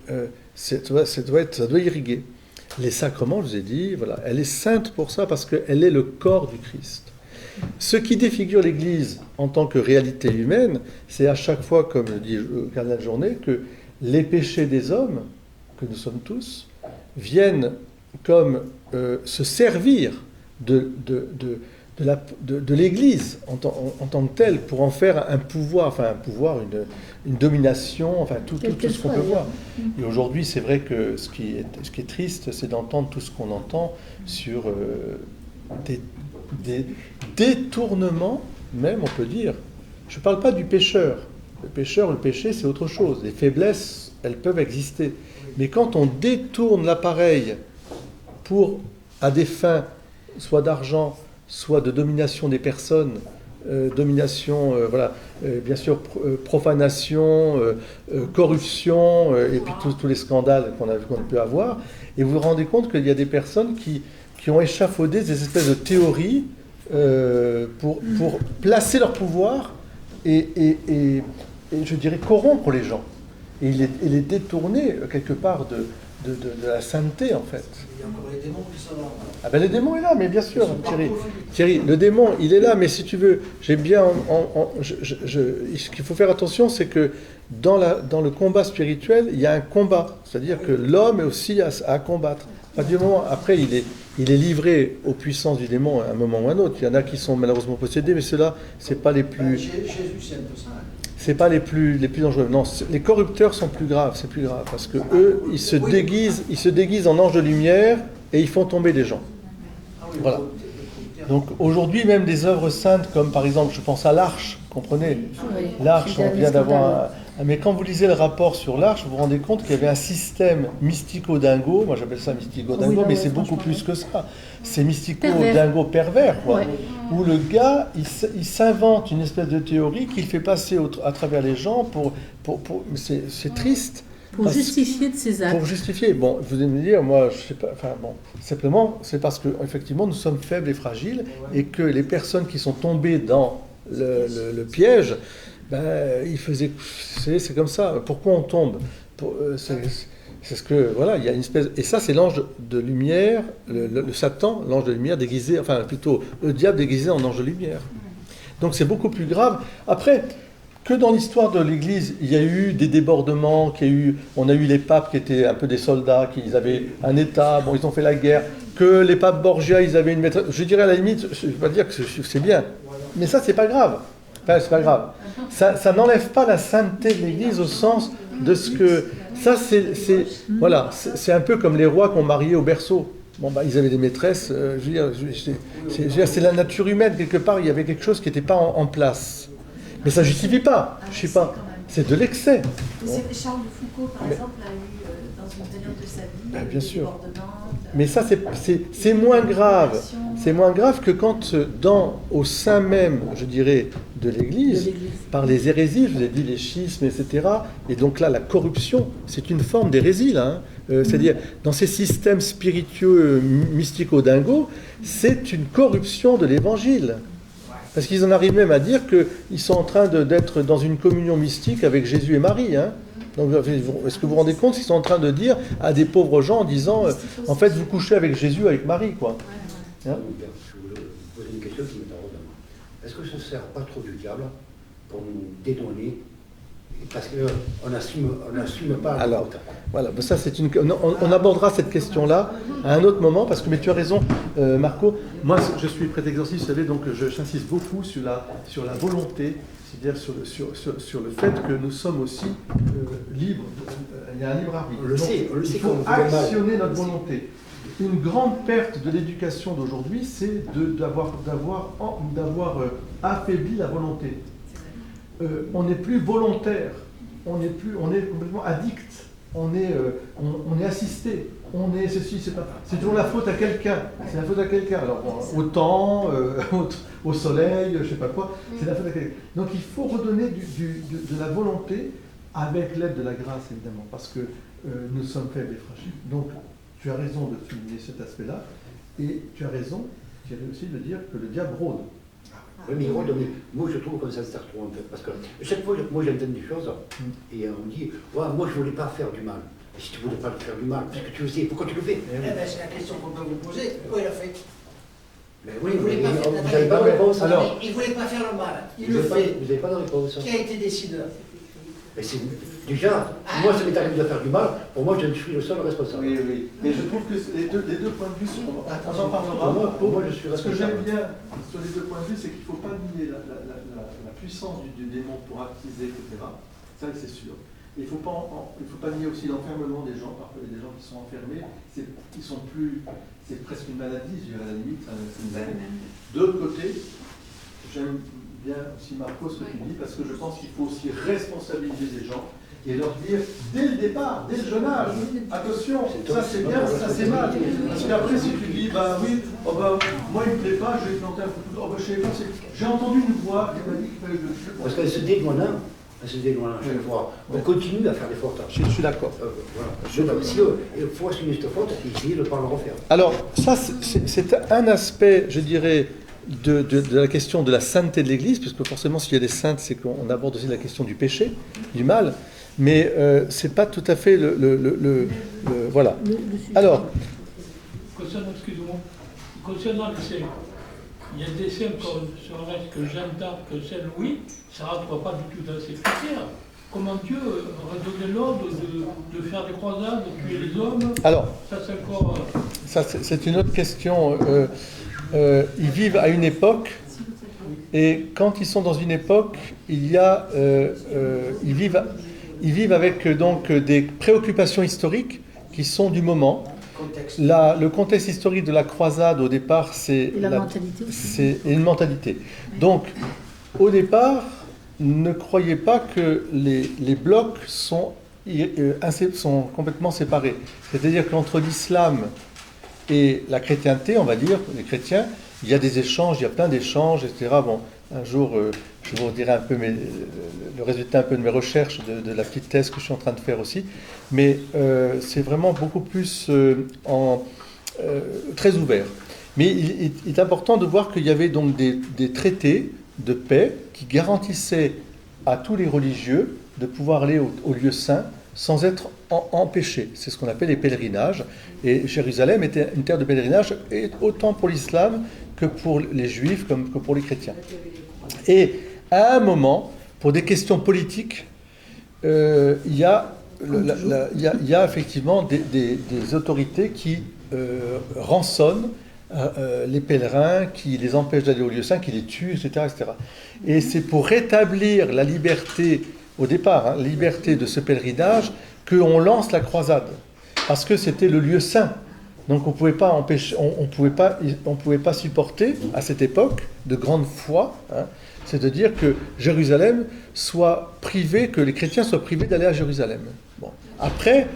ça doit irriguer. Les sacrements, je vous ai dit, voilà, elle est sainte pour ça, parce qu'elle est le corps du Christ. Ce qui défigure l'Église en tant que réalité humaine, c'est à chaque fois, comme le dit le cardinal Journet, que les péchés des hommes, que nous sommes tous, viennent comme se servir de l'Église en tant que telle pour en faire un pouvoir, une domination, tout ce qu'on peut voir. Et aujourd'hui, c'est vrai que ce qui est triste, c'est d'entendre tout ce qu'on entend sur des détournements, même on peut dire. Je ne parle pas du pécheur. Le péché, c'est autre chose. Les faiblesses, elles peuvent exister. Mais quand on détourne l'appareil à des fins, soit d'argent, soit de domination des personnes, bien sûr, profanation, corruption, et puis tous les scandales qu'on peut avoir, et vous vous rendez compte qu'il y a des personnes qui ont échafaudé des espèces de théories pour placer leur pouvoir et je dirais corrompre les gens. Et les détourner quelque part de la sainteté, en fait. Il y a encore les démons qui sont là. Ah ben le démon est là, mais bien sûr, Thierry, le démon, il est là, mais si tu veux, ce qu'il faut faire attention, c'est que dans le combat spirituel, il y a un combat, c'est-à-dire que l'homme est aussi à combattre. Du moment, après, il est livré aux puissances du démon à un moment ou à un autre. Il y en a qui sont malheureusement possédés, mais ceux-là, c'est pas les plus... Jésus, c'est un peu ça. C'est pas les plus dangereux. Non, les corrupteurs sont plus graves, c'est plus grave, parce que eux, ils se déguisent en anges de lumière et ils font tomber des gens. Voilà. Donc aujourd'hui, même des œuvres saintes, comme par exemple, je pense à l'Arche, comprenez? L'Arche, on vient d'avoir Ah, mais quand vous lisez le rapport sur l'Arche, vous vous rendez compte qu'il y avait un système mystico-dingo, moi j'appelle ça mystico-dingo, Oui, là, mais ouais, c'est beaucoup franchement, plus que ça. C'est Pervers. mystico-dingo pervers, quoi. Ouais. Où le gars, il s'invente une espèce de théorie qu'il fait passer à travers les gens c'est triste. Pour Parce- justifier de ses actes. Pour justifier. Bon, vous allez me dire, moi, je sais pas, enfin bon, simplement, c'est parce que effectivement, nous sommes faibles et fragiles, et que les personnes qui sont tombées dans le piège, ben, ils faisaient, c'est comme ça. Pourquoi on tombe? C'est ce que, voilà, il y a une espèce, et ça, c'est l'ange de lumière, le Satan, l'ange de lumière déguisé, enfin plutôt le diable déguisé en ange de lumière. Donc c'est beaucoup plus grave. Après, que dans l'histoire de l'Église, il y a eu des débordements, on a eu les papes qui étaient un peu des soldats, qui avaient un État, bon, ils ont fait la guerre, que les papes Borgia, ils avaient une maîtresse. Je dirais à la limite, je ne vais pas dire que c'est bien, mais ça, c'est pas grave. Enfin, c'est pas grave. Ça n'enlève pas la sainteté de l'Église au sens de ce que... Ça, voilà, c'est un peu comme les rois qu'on mariait au berceau. Bon, bah, ils avaient des maîtresses, je veux dire, c'est la nature humaine, quelque part, il y avait quelque chose qui n'était pas en place. Mais ça ne justifie pas, je sais pas, c'est de l'excès. Charles de Foucault, par exemple, a eu, dans une période de sa vie, Bien des sûr. débordements, Mais ça, c'est moins grave. C'est moins grave que quand, au sein même, je dirais, de l'Église, par les hérésies, je vous ai dit les schismes, etc. Et donc là, la corruption, c'est une forme d'hérésie, là. Hein. C'est-à-dire, dans ces systèmes spiritueux mystico-dingos, c'est une corruption de l'Évangile. Parce qu'ils en arrivent même à dire qu'ils sont en train d'être dans une communion mystique avec Jésus et Marie. Hein. Donc, est-ce que vous vous rendez compte qu'ils sont en train de dire à des pauvres gens en disant en fait, vous couchez avec Jésus, avec Marie, quoi. Hein? Je voulais vous poser une question qui me taraude. Est-ce que ça ne sert pas trop du diable pour nous dédouaner? Parce qu'on n'assume pas. Alors, voilà, ça c'est on abordera cette question-là à un autre moment, parce que, mais tu as raison, Marco, moi je suis prêtre exorciste, vous savez, donc j'insiste beaucoup sur la volonté, c'est-à-dire sur le fait que nous sommes aussi libres, il y a un libre arbitre. On le sait Il faut actionner notre volonté. Une grande perte de l'éducation d'aujourd'hui, c'est d'avoir affaibli la volonté. On n'est plus volontaire, on est complètement addict, on est assisté, on est ceci, c'est toujours la faute à quelqu'un, c'est la faute à quelqu'un. Alors au temps, au soleil, je sais pas quoi, c'est la faute à quelqu'un. Donc il faut redonner de la volonté avec l'aide de la grâce évidemment, parce que nous sommes faibles et fragiles. Donc tu as raison de souligner cet aspect-là, et tu as raison, Thierry, aussi de dire que le diable rôde. Oui, mais moi je trouve que ça sert trop en fait, parce que chaque fois, moi j'entends des choses, et on me dit, ouais, moi je voulais pas faire du mal. Et si tu voulais pas faire du mal, puisque tu le sais, pourquoi tu le fais? Eh ben, c'est la question qu'on peut vous poser. Pourquoi il a fait? Mais oui, Il voulait pas faire vous n'avez pas de réponse. Alors, Il ne voulait pas faire le mal. Il Vous le n'avez fait. pas de réponse. Qui a été décideur? Mais déjà, moi ça m'est arrivé de faire du mal, pour moi je suis le seul responsable. Oui. Mais je trouve que les deux points de vue sont... On en parlera. Pour moi, je suis Ce que responsable. j'aime bien sur les deux points de vue, c'est qu'il ne faut pas nier la puissance du démon pour attiser, etc. Ça, c'est sûr. Il ne faut pas nier aussi l'enfermement des gens. Parfois, il y a des gens qui sont enfermés. Ils sont plus... C'est presque une maladie, je dirais, à la limite. D'autre côté, j'aime bien aussi, Marco, ce que tu dis, parce que je pense qu'il faut aussi responsabiliser les gens et leur dire, dès le départ, dès le jeune âge, attention, ça c'est bien, ça c'est mal. Parce qu'après, si tu dis, bah oui, moi il ne me plaît pas, je vais planter un coup de... je sais pas, j'ai entendu une voix qui m'a dit qu'il fallait que je le... Parce qu'elle se dédouane, chaque fois. On continue à faire des fautes. Je suis d'accord. Voilà. Si il faut assumer cette faute, essayer de ne pas le refaire. Alors, ça, c'est un aspect, je dirais, de la question de la sainteté de l'Église, puisque forcément, s'il y a des saintes, c'est qu'on aborde aussi la question du péché, du mal, mais c'est pas tout à fait voilà. Alors, concernant les saints, il y a des saints comme serait-ce que Jeanne d'Arc, Saint-Louis, ça ne rentre pas du tout dans ces critères. Comment Dieu aurait donné l'ordre de faire des croisades, de tuer les hommes? Alors, ça c'est encore... Ça, c'est une autre question. Ils vivent à une époque, et quand ils sont dans une époque, il y a, ils vivent avec donc des préoccupations historiques qui sont du moment. Le contexte historique de la croisade au départ, c'est une mentalité. Donc, au départ, ne croyez pas que les blocs sont complètement séparés. C'est-à-dire qu'entre l'islam et la chrétienté, on va dire, les chrétiens, il y a des échanges, il y a plein d'échanges, etc. Bon, un jour, je vous dirai un peu le résultat un peu de mes recherches, de la petite thèse que je suis en train de faire aussi. Mais c'est vraiment beaucoup plus très ouvert. Mais il est important de voir qu'il y avait donc des traités de paix qui garantissaient à tous les religieux de pouvoir aller au lieu saint sans être empêchés. C'est ce qu'on appelle les pèlerinages. Et Jérusalem était une terre de pèlerinage, autant pour l'islam que pour les juifs, comme que pour les chrétiens. Et à un moment, pour des questions politiques, il y a effectivement des autorités qui rançonnent les pèlerins, qui les empêchent d'aller au lieu saint, qui les tuent, etc., etc. Et c'est pour rétablir la liberté, au départ, la liberté de ce pèlerinage, qu'on lance la croisade. Parce que c'était le lieu saint. Donc on pouvait pas empêcher, on pouvait pas supporter, à cette époque, de grande foi, c'est de dire que Jérusalem soit privé, que les chrétiens soient privés d'aller à Jérusalem. Bon. Après,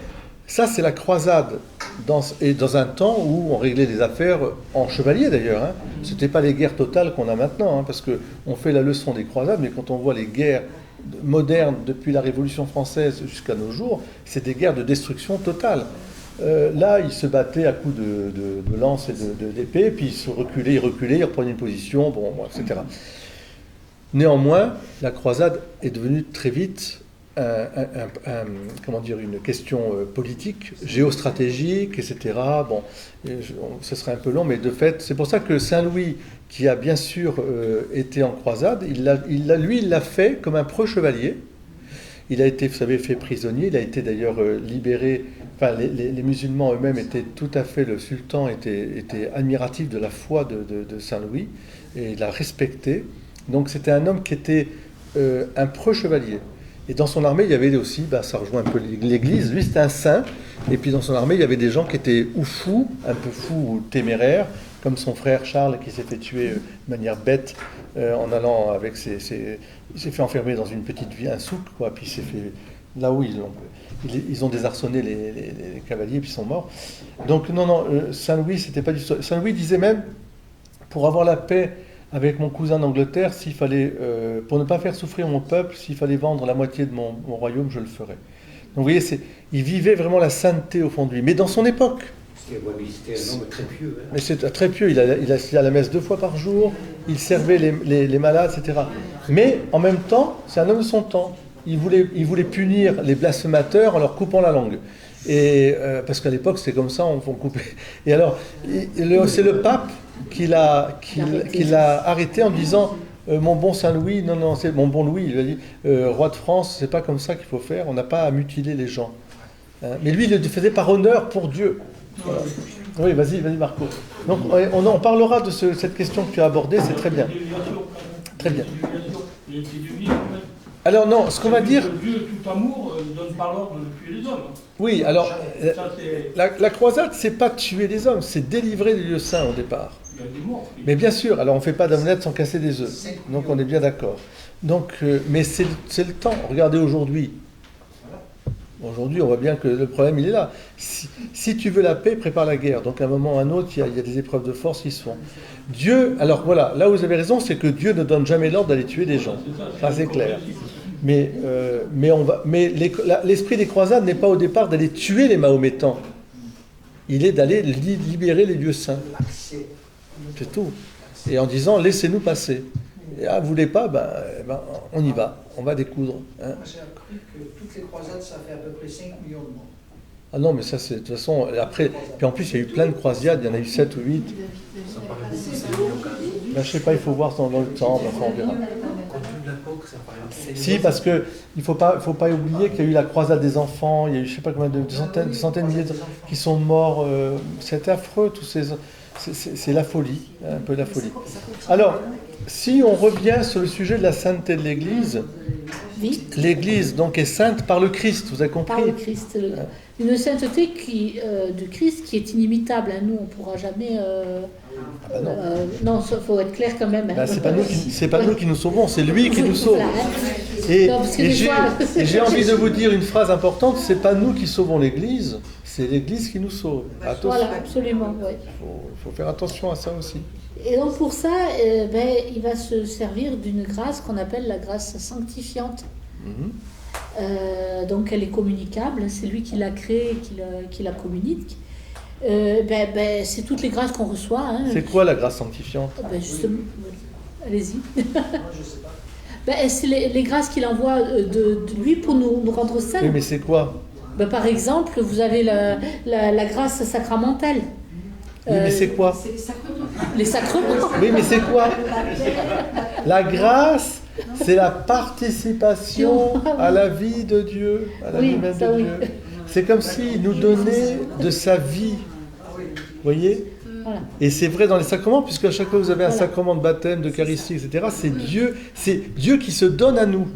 ça c'est la croisade, dans un temps où on réglait les affaires en chevalier d'ailleurs. Ce n'était pas les guerres totales qu'on a maintenant, parce qu'on fait la leçon des croisades, mais quand on voit les guerres modernes depuis la Révolution française jusqu'à nos jours, c'est des guerres de destruction totale. Là, ils se battaient à coups de lance et d'épée, puis ils reculaient, ils reprenaient une position, etc. Néanmoins, la croisade est devenue très vite une question politique, géostratégique, etc. Bon, ce serait un peu long, mais de fait, c'est pour ça que Saint-Louis, qui a bien sûr été en croisade, il l'a fait comme un preux chevalier. Il a été, vous savez, fait prisonnier, il a été d'ailleurs libéré. Enfin, les musulmans eux-mêmes étaient tout à fait, le sultan était admiratif de la foi de Saint-Louis, et il l'a respecté. Donc c'était un homme qui était un preux chevalier. Et dans son armée, il y avait aussi, ça rejoint un peu l'Église, lui c'était un saint, et puis dans son armée, il y avait des gens qui étaient ou fous, un peu fous ou téméraires, comme son frère Charles qui s'est fait tuer de manière bête en allant avec il s'est fait enfermer dans une petite ville, un souk, quoi, puis il s'est fait... Là où ils ont désarçonné les cavaliers, puis ils sont morts. Donc non, Saint-Louis, c'était pas du tout... Saint-Louis disait même, pour avoir la paix avec mon cousin d'Angleterre, s'il fallait, pour ne pas faire souffrir mon peuple, s'il fallait vendre la moitié de mon royaume, je le ferais. Donc vous voyez, il vivait vraiment la sainteté au fond de lui, mais dans son époque. C'était un homme très pieux. Mais c'est très pieux, il assistait à la messe 2 fois par jour, il servait les malades, etc. Mais en même temps, c'est un homme de son temps. Il voulait punir les blasphémateurs en leur coupant la langue. Et, parce qu'à l'époque, c'était comme ça, on coupait. Et alors, c'est le pape qui l'a arrêté en disant mon bon Saint-Louis, non, c'est mon bon Louis, il a dit roi de France, c'est pas comme ça qu'il faut faire, on n'a pas à mutiler les gens. Mais lui, il le faisait par honneur pour Dieu. Voilà. Oui, vas-y Marco. Donc on parlera de cette question que tu as abordée, c'est très bien. Très bien. Alors non, ce qu'on va dire... Dieu, tout amour, donne pas l'ordre de tuer les hommes. Oui, alors, la croisade, c'est pas tuer les hommes, c'est délivrer les lieux saints au départ. Il y a des morts. Mais bien sûr, alors on ne fait pas d'omelette sans casser des œufs. Donc on est bien d'accord. Donc, mais c'est le temps. Regardez aujourd'hui. Aujourd'hui, on voit bien que le problème, il est là. Si tu veux la paix, prépare la guerre. Donc à un moment ou à un autre, il y a des épreuves de force qui se font. Dieu, alors voilà, là où vous avez raison, c'est que Dieu ne donne jamais l'ordre d'aller tuer des gens. Ça, c'est clair. Mais l'esprit des croisades n'est pas au départ d'aller tuer les Mahométans. Il est d'aller libérer les lieux saints. C'est tout. Et en disant, laissez-nous passer. Et vous voulez pas, on y va. On va découdre. J'ai appris que toutes les croisades, ça fait à peu près 5 millions de morts. Ah non, mais ça, c'est de toute façon... Après, puis en plus, il y a eu plein de croisades. Il y en a eu 7 ou 8. Je ne sais pas, il faut voir dans le temps. Enfin, on verra. Si, parce qu'il ne faut pas oublier qu'il y a eu la croisade des enfants, il y a eu je ne sais pas combien de centaines de milliers qui sont morts. C'était affreux, tous ces... C'est la folie, un peu la folie. Alors, si on revient sur le sujet de la sainteté de l'Église, l'Église donc est sainte par le Christ, vous avez compris ? Par le Christ. Une sainteté du Christ qui est inimitable. Hein. Nous, on ne pourra jamais... non, il faut être clair quand même. Hein. Ben, c'est pas nous qui nous sauvons, c'est lui qui nous sauve. Voilà, hein. Et, Non, parce que et des j'ai fois- et j'ai envie de vous dire une phrase importante, c'est pas nous qui sauvons l'Église, c'est l'Église qui nous sauve. Attention, Voilà, absolument. Ouais. faut faire attention à ça aussi. Et donc pour ça, il va se servir d'une grâce qu'on appelle la grâce sanctifiante. Mhm. Donc elle est communicable, c'est lui qui l'a créée, qui la communique. C'est toutes les grâces qu'on reçoit. Hein. C'est quoi la grâce sanctifiante? Justement, allez-y. Moi, je sais pas. C'est les grâces qu'il envoie de lui pour nous rendre saints. Oui, mais c'est quoi? Par exemple, vous avez la grâce sacramentale. Oui, mais c'est quoi? Les sacrements. Oui, mais c'est quoi? La grâce, c'est la participation à la vie de Dieu, à la vie même de Dieu. C'est comme s'il nous donnait de sa vie. Vous voyez? Voilà. Et c'est vrai dans les sacrements, puisque à chaque fois que vous avez un sacrement de baptême, d'Eucharistie, etc., c'est Dieu qui se donne à nous,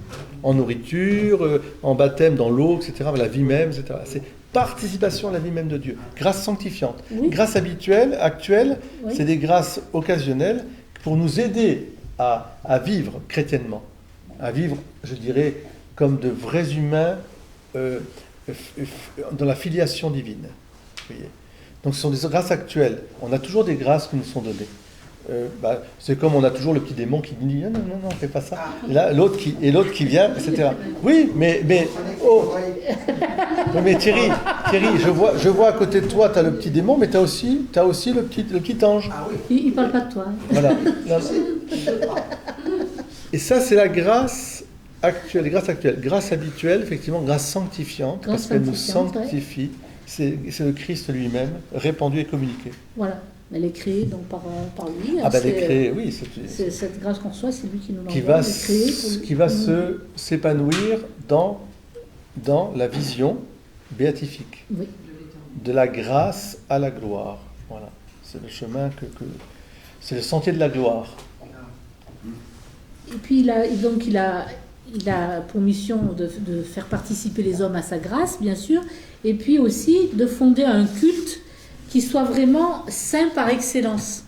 en nourriture, en baptême, dans l'eau, etc., la vie même, etc. C'est participation à la vie même de Dieu. Grâce sanctifiante. Oui. Grâce actuelle, Oui. c'est des grâces occasionnelles pour nous aider à vivre chrétiennement, à vivre, je dirais, comme de vrais humains dans la filiation divine. Vous voyez. Donc ce sont des grâces actuelles. On a toujours des grâces qui nous sont données. C'est comme on a toujours le petit démon qui dit non, fais pas ça. Et là, l'autre qui vient, etc. Oui, mais Thierry, je vois à côté de toi, tu as le petit démon, mais tu as aussi le petit ange. Ah oui. Il parle pas de toi. Hein. Voilà. Et ça, c'est la grâce actuelle, grâce habituelle, effectivement, grâce sanctifiante, parce qu'elle nous sanctifie. C'est le Christ lui-même, répandu et communiqué. Voilà. Elle est créée donc par lui. Ah ben elle est créée, oui. C'est cette grâce qu'on reçoit, c'est lui qui nous l'envoie. Qui va s'épanouir dans la vision béatifique. Oui. De la grâce à la gloire. Voilà. C'est le chemin c'est le sentier de la gloire. Et puis il a pour mission de faire participer les hommes à sa grâce, bien sûr, et puis aussi de fonder un culte qui soit vraiment saint par excellence.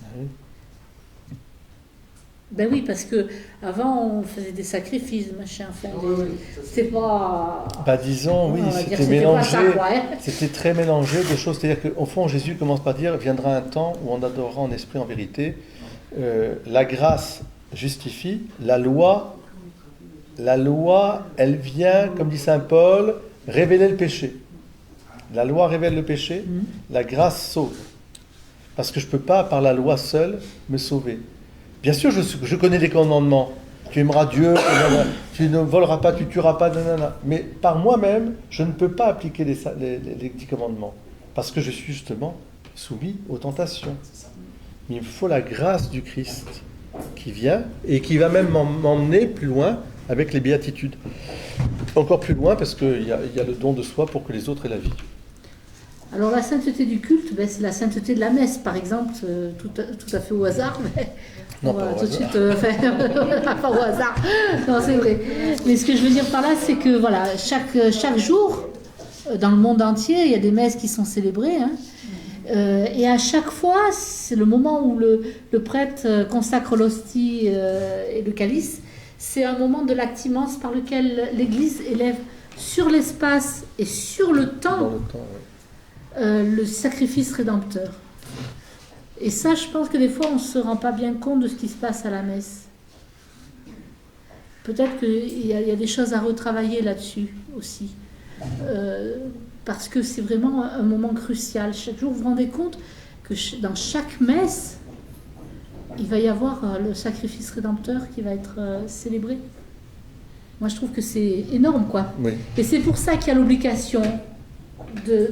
Ben oui, parce que avant on faisait des sacrifices, machin, enfin, c'était pas... Disons, oui, c'était mélangé, c'était très mélangé de choses. C'est-à-dire qu'au fond, Jésus commence par dire, viendra un temps où on adorera en esprit, en vérité. La grâce justifie, la loi, elle vient, comme dit saint Paul, révéler le péché. La loi révèle le péché, la grâce sauve. Parce que je ne peux pas, par la loi seule, me sauver. Bien sûr, je connais les commandements. Tu aimeras Dieu, tu ne voleras pas, tu ne tueras pas, nanana. Mais par moi-même, je ne peux pas appliquer les 10 commandements. Parce que je suis justement soumis aux tentations. Mais il me faut la grâce du Christ qui vient et qui va même m'emmener plus loin avec les béatitudes. Encore plus loin parce qu'il y a le don de soi pour que les autres aient la vie. Alors la sainteté du culte, c'est la sainteté de la messe, par exemple, tout à fait au hasard. Mais non, on va pas au tout de hasard. suite, pas au hasard. Non, c'est vrai. Mais ce que je veux dire par là, c'est que voilà, chaque jour, dans le monde entier, il y a des messes qui sont célébrées. Hein. Et à chaque fois, c'est le moment où le prêtre consacre l'hostie et le calice. C'est un moment de l'acte immense par lequel l'Église élève sur l'espace et sur le temps, le sacrifice rédempteur. Et ça, je pense que des fois, on ne se rend pas bien compte de ce qui se passe à la messe. Peut-être qu'il y a des choses à retravailler là-dessus aussi. Parce que c'est vraiment un moment crucial. Chaque jour, vous vous rendez compte que dans chaque messe, il va y avoir le sacrifice rédempteur qui va être célébré. Moi, je trouve que c'est énorme, quoi. Oui. Et c'est pour ça qu'il y a l'obligation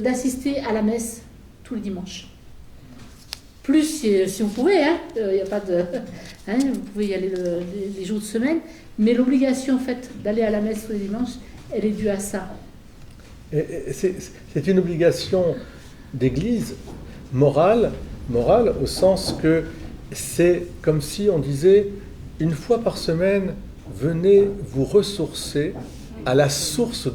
d'assister à la messe tous les dimanches. Plus si on pouvait, hein. Y a pas de, hein, vous pouvez y aller les jours de semaine, mais l'obligation en fait d'aller à la messe tous les dimanches, elle est due à ça. C'est une obligation d'église morale au sens que c'est comme si on disait une fois par semaine, venez vous ressourcer à la source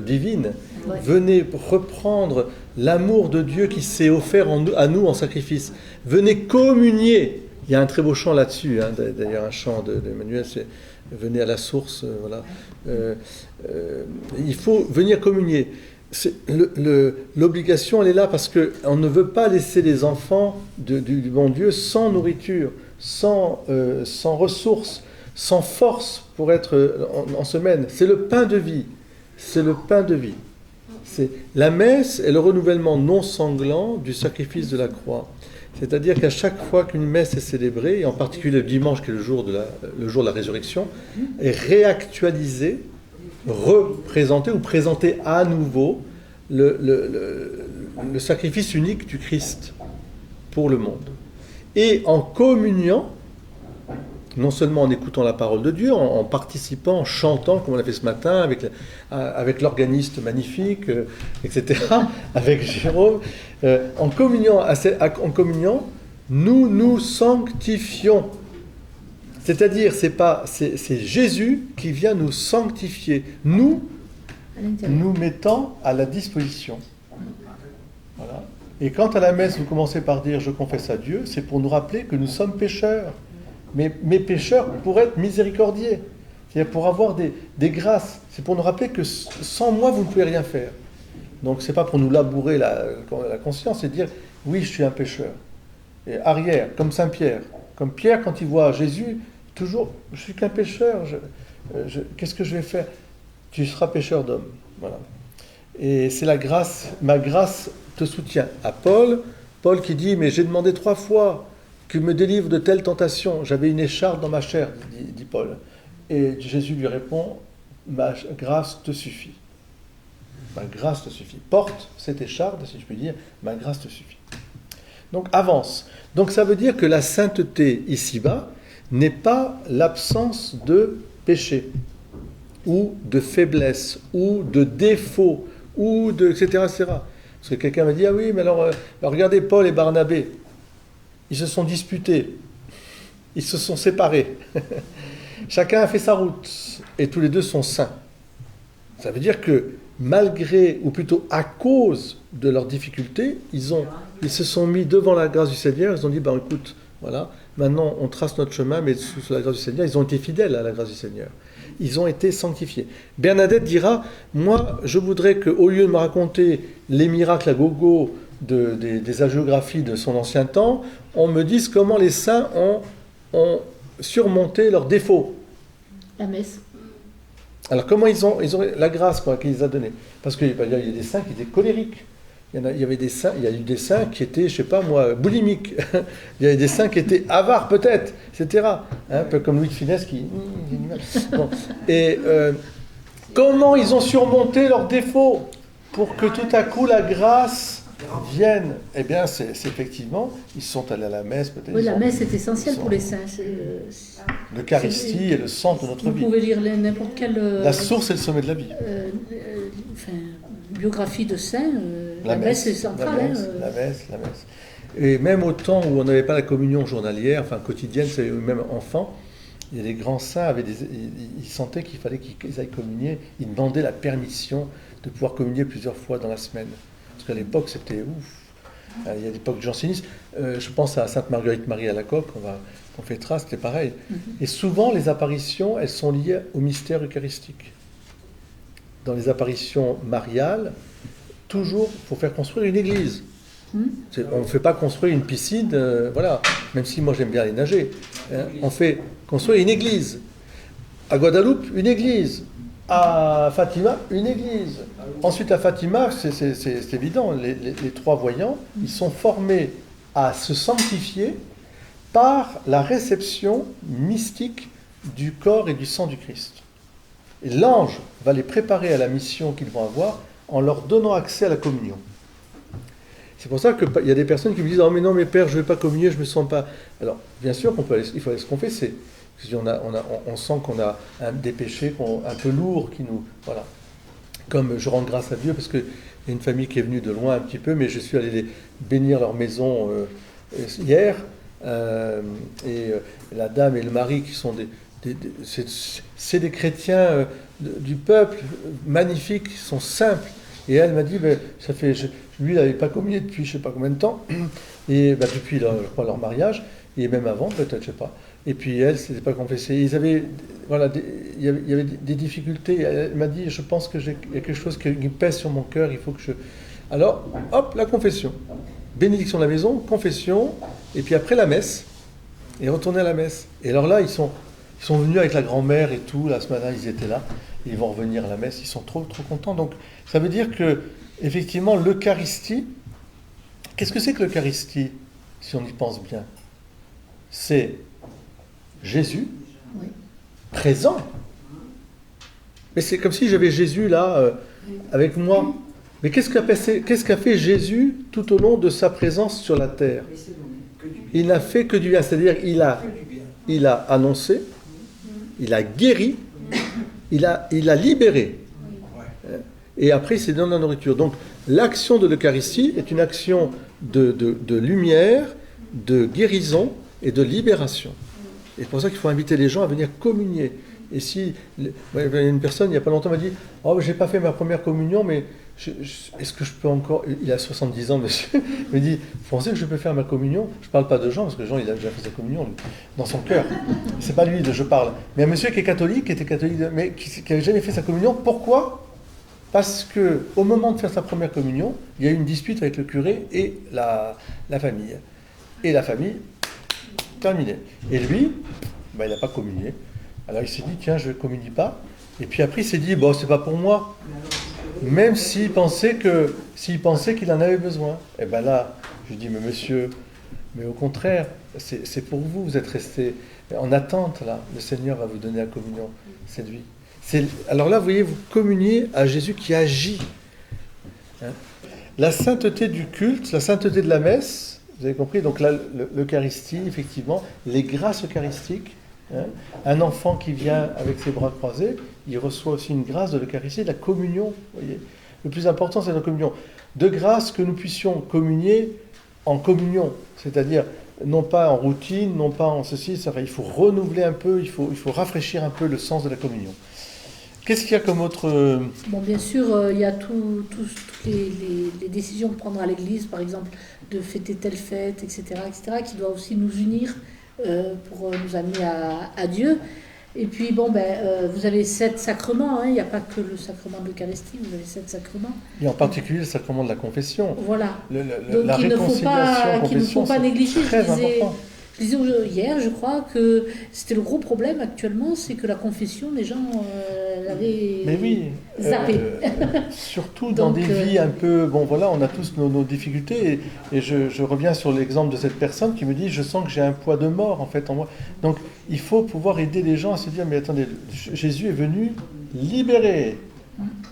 divine Ouais. Venez reprendre l'amour de Dieu qui s'est offert à nous en sacrifice. Venez communier. Il y a un très beau chant là-dessus, hein, d'ailleurs un chant d'Emmanuel, c'est « Venez à la source ». Voilà. Il faut venir communier. L'obligation, elle est là parce qu'on ne veut pas laisser les enfants du bon Dieu sans nourriture, sans ressources, sans force pour être en semaine. C'est le pain de vie. C'est le pain de vie. La messe est le renouvellement non sanglant du sacrifice de la croix. C'est-à-dire qu'à chaque fois qu'une messe est célébrée, et en particulier le dimanche qui est le jour de la résurrection, est réactualisée, représentée ou présentée à nouveau le sacrifice unique du Christ pour le monde. Et en communiant, non seulement en écoutant la parole de Dieu, en participant, en chantant, comme on l'a fait ce matin, avec l'organiste magnifique, etc., avec Jérôme, en communiant, nous nous sanctifions. C'est-à-dire, c'est Jésus qui vient nous sanctifier, nous mettant à la disposition. Voilà. Et quand à la messe, vous commencez par dire « Je confesse à Dieu », c'est pour nous rappeler que nous sommes pécheurs. Mais pécheurs pour être miséricordieux, c'est-à-dire pour avoir des grâces. C'est pour nous rappeler que sans moi, vous ne pouvez rien faire. Donc, ce n'est pas pour nous labourer la conscience, c'est de dire, oui, je suis un pécheur. Et arrière, comme Saint Pierre. Comme Pierre, quand il voit Jésus, toujours, je suis qu'un pécheur, qu'est-ce que je vais faire? Tu seras pécheur d'homme. Voilà. Et c'est la grâce, ma grâce te soutient. À Paul qui dit, mais j'ai demandé 3 fois, que me délivre de telle tentation. J'avais une écharpe dans ma chair, dit Paul. Et Jésus lui répond, ma grâce te suffit. Ma grâce te suffit. Porte cette écharpe, si je puis dire, ma grâce te suffit. Donc avance. Donc ça veut dire que la sainteté ici-bas n'est pas l'absence de péché, ou de faiblesse, ou de défaut, ou de etc. etc. Parce que quelqu'un m'a dit, ah oui, mais alors regardez Paul et Barnabé. Ils se sont disputés, ils se sont séparés. Chacun a fait sa route, et tous les deux sont saints. Ça veut dire que malgré, ou plutôt à cause de leurs difficultés, ils se sont mis devant la grâce du Seigneur, ils ont dit, écoute, voilà, maintenant on trace notre chemin, mais sous la grâce du Seigneur, ils ont été fidèles à la grâce du Seigneur. Ils ont été sanctifiés. Bernadette dira, moi, je voudrais qu'au lieu de me raconter les miracles à gogo, des hagiographies de son ancien temps, on me dise comment les saints ont surmonté leurs défauts. La messe. Alors comment ils ont la grâce qu'il les a donnée. Parce qu'il y a des saints qui étaient colériques. Il y a eu des saints qui étaient, je sais pas moi, boulimiques. Il y a eu des saints qui étaient avares peut-être, etc. Un peu comme Louis de Funès qui... Bon. Et comment ils ont surmonté leurs défauts pour que tout à coup la grâce vienne? Eh bien, c'est effectivement, ils sont allés à la messe peut-être. Oui, la messe est essentielle pour les saints. L'Eucharistie est le centre de notre vie. Vous pouvez lire n'importe quelle... la source est le sommet de la vie. Biographie de saints, la messe est centrale. La messe. Et même au temps où on n'avait pas la communion journalière, quotidienne, c'est même enfant, il y a des grands saints, ils sentaient qu'il fallait qu'ils aillent communier, ils demandaient la permission de pouvoir communier plusieurs fois dans la semaine. Parce qu'à l'époque, c'était ouf. Il y a l'époque de jansénisme. Je pense à Sainte Marguerite Marie à la Coque, qu'on fêtera, c'était pareil. Et souvent, les apparitions, elles sont liées au mystère eucharistique. Dans les apparitions mariales, toujours, il faut faire construire une église. On ne fait pas construire une piscine, voilà. Même si moi, j'aime bien aller nager. On fait construire une église. À Guadeloupe, une église. À Fatima, une église. Ensuite, à Fatima, c'est évident, les 3 voyants, ils sont formés à se sanctifier par la réception mystique du corps et du sang du Christ. Et l'ange va les préparer à la mission qu'ils vont avoir en leur donnant accès à la communion. C'est pour ça qu'il y a des personnes qui me disent « Oh mais non, mais père, je ne vais pas communier, je ne me sens pas... » Alors, bien sûr il faut aller se confesser. Si on sent qu'on a des péchés un peu lourds qui nous... Voilà. Comme je rends grâce à Dieu, parce qu'il y a une famille qui est venue de loin un petit peu, mais je suis allé bénir leur maison hier, et la dame et le mari qui sont c'est des chrétiens du peuple, magnifiques, sont simples, Et elle m'a dit, ben, lui, il n'avait pas communié depuis je ne sais pas combien de temps, et ben, depuis je crois, leur mariage, et même avant, peut-être, je ne sais pas. Et puis elle, c'était pas confessé. Ils avaient, voilà, il y avait des difficultés. Elle m'a dit, je pense qu'il y a quelque chose qui pèse sur mon cœur, il faut que je... Alors, hop, la confession. Bénédiction de la maison, confession, et puis après la messe, et retourner à la messe. Et alors là, ils sont venus avec la grand-mère et tout, là, ce matin, ils étaient là, ils vont revenir à la messe, ils sont trop contents. Donc, ça veut dire que, effectivement, l'Eucharistie, qu'est-ce que c'est que l'Eucharistie, si on y pense bien? C'est Jésus, présent. Mais c'est comme si j'avais Jésus là, avec moi. Mais qu'est-ce qu'a fait Jésus tout au long de sa présence sur la terre? Il n'a fait que du bien, c'est-à-dire il a annoncé, il a guéri, il a libéré. Et après, il s'est donné la nourriture. Donc, l'action de l'Eucharistie est une action de lumière, de guérison et de libération. Et c'est pour ça qu'il faut inviter les gens à venir communier. Et si une personne, il n'y a pas longtemps, m'a dit « Oh, je n'ai pas fait ma première communion, mais est-ce que je peux encore... » Il a 70 ans, monsieur. Il me dit « Vous pensez que je peux faire ma communion ?» Je ne parle pas de Jean, parce que Jean, il a déjà fait sa communion, lui, dans son cœur. C'est pas lui que je parle. Mais un monsieur qui est catholique, mais qui n'avait jamais fait sa communion. Pourquoi ? Parce qu'au moment de faire sa première communion, il y a eu une dispute avec le curé et la famille. Et la famille, terminé. Et lui, il n'a pas communié. Alors il s'est dit, tiens, je ne communie pas. Et puis après, il s'est dit, bon, c'est pas pour moi. Même s'il pensait qu'il en avait besoin. Et bien là, je dis, mais monsieur, mais au contraire, c'est pour vous, vous êtes resté en attente, là. Le Seigneur va vous donner la communion. C'est lui. Alors là, vous voyez, vous communiez à Jésus qui agit. La sainteté du culte, la sainteté de la messe, vous avez compris, donc là, l'Eucharistie, effectivement, les grâces eucharistiques. Un enfant qui vient avec ses bras croisés, il reçoit aussi une grâce de l'Eucharistie, de la communion. Vous voyez. Le plus important, c'est la communion. De grâce que nous puissions communier en communion, c'est-à-dire non pas en routine, non pas en ceci, ça, il faut renouveler un peu, il faut rafraîchir un peu le sens de la communion. Qu'est-ce qu'il y a comme autre... Bon, bien sûr, il y a toutes les décisions de prendre à l'Église, par exemple, de fêter telle fête, etc., qui doivent aussi nous unir pour nous amener à Dieu. Et puis, bon, vous avez 7 sacrements, il n'y a pas que le sacrement de l'Eucharistie, vous avez 7 sacrements. Et en particulier le sacrement de la confession. Voilà. Donc, la réconciliation, qu'il ne faut pas négliger. Très important. Je disais hier, je crois, que c'était le gros problème actuellement, c'est que la confession, les gens l'avaient zappé. Surtout dans des vies un peu... Bon, voilà, on a tous nos difficultés. Et je reviens sur l'exemple de cette personne qui me dit, je sens que j'ai un poids de mort, en fait, en moi. Donc, il faut pouvoir aider les gens à se dire, mais attendez, Jésus est venu libérer.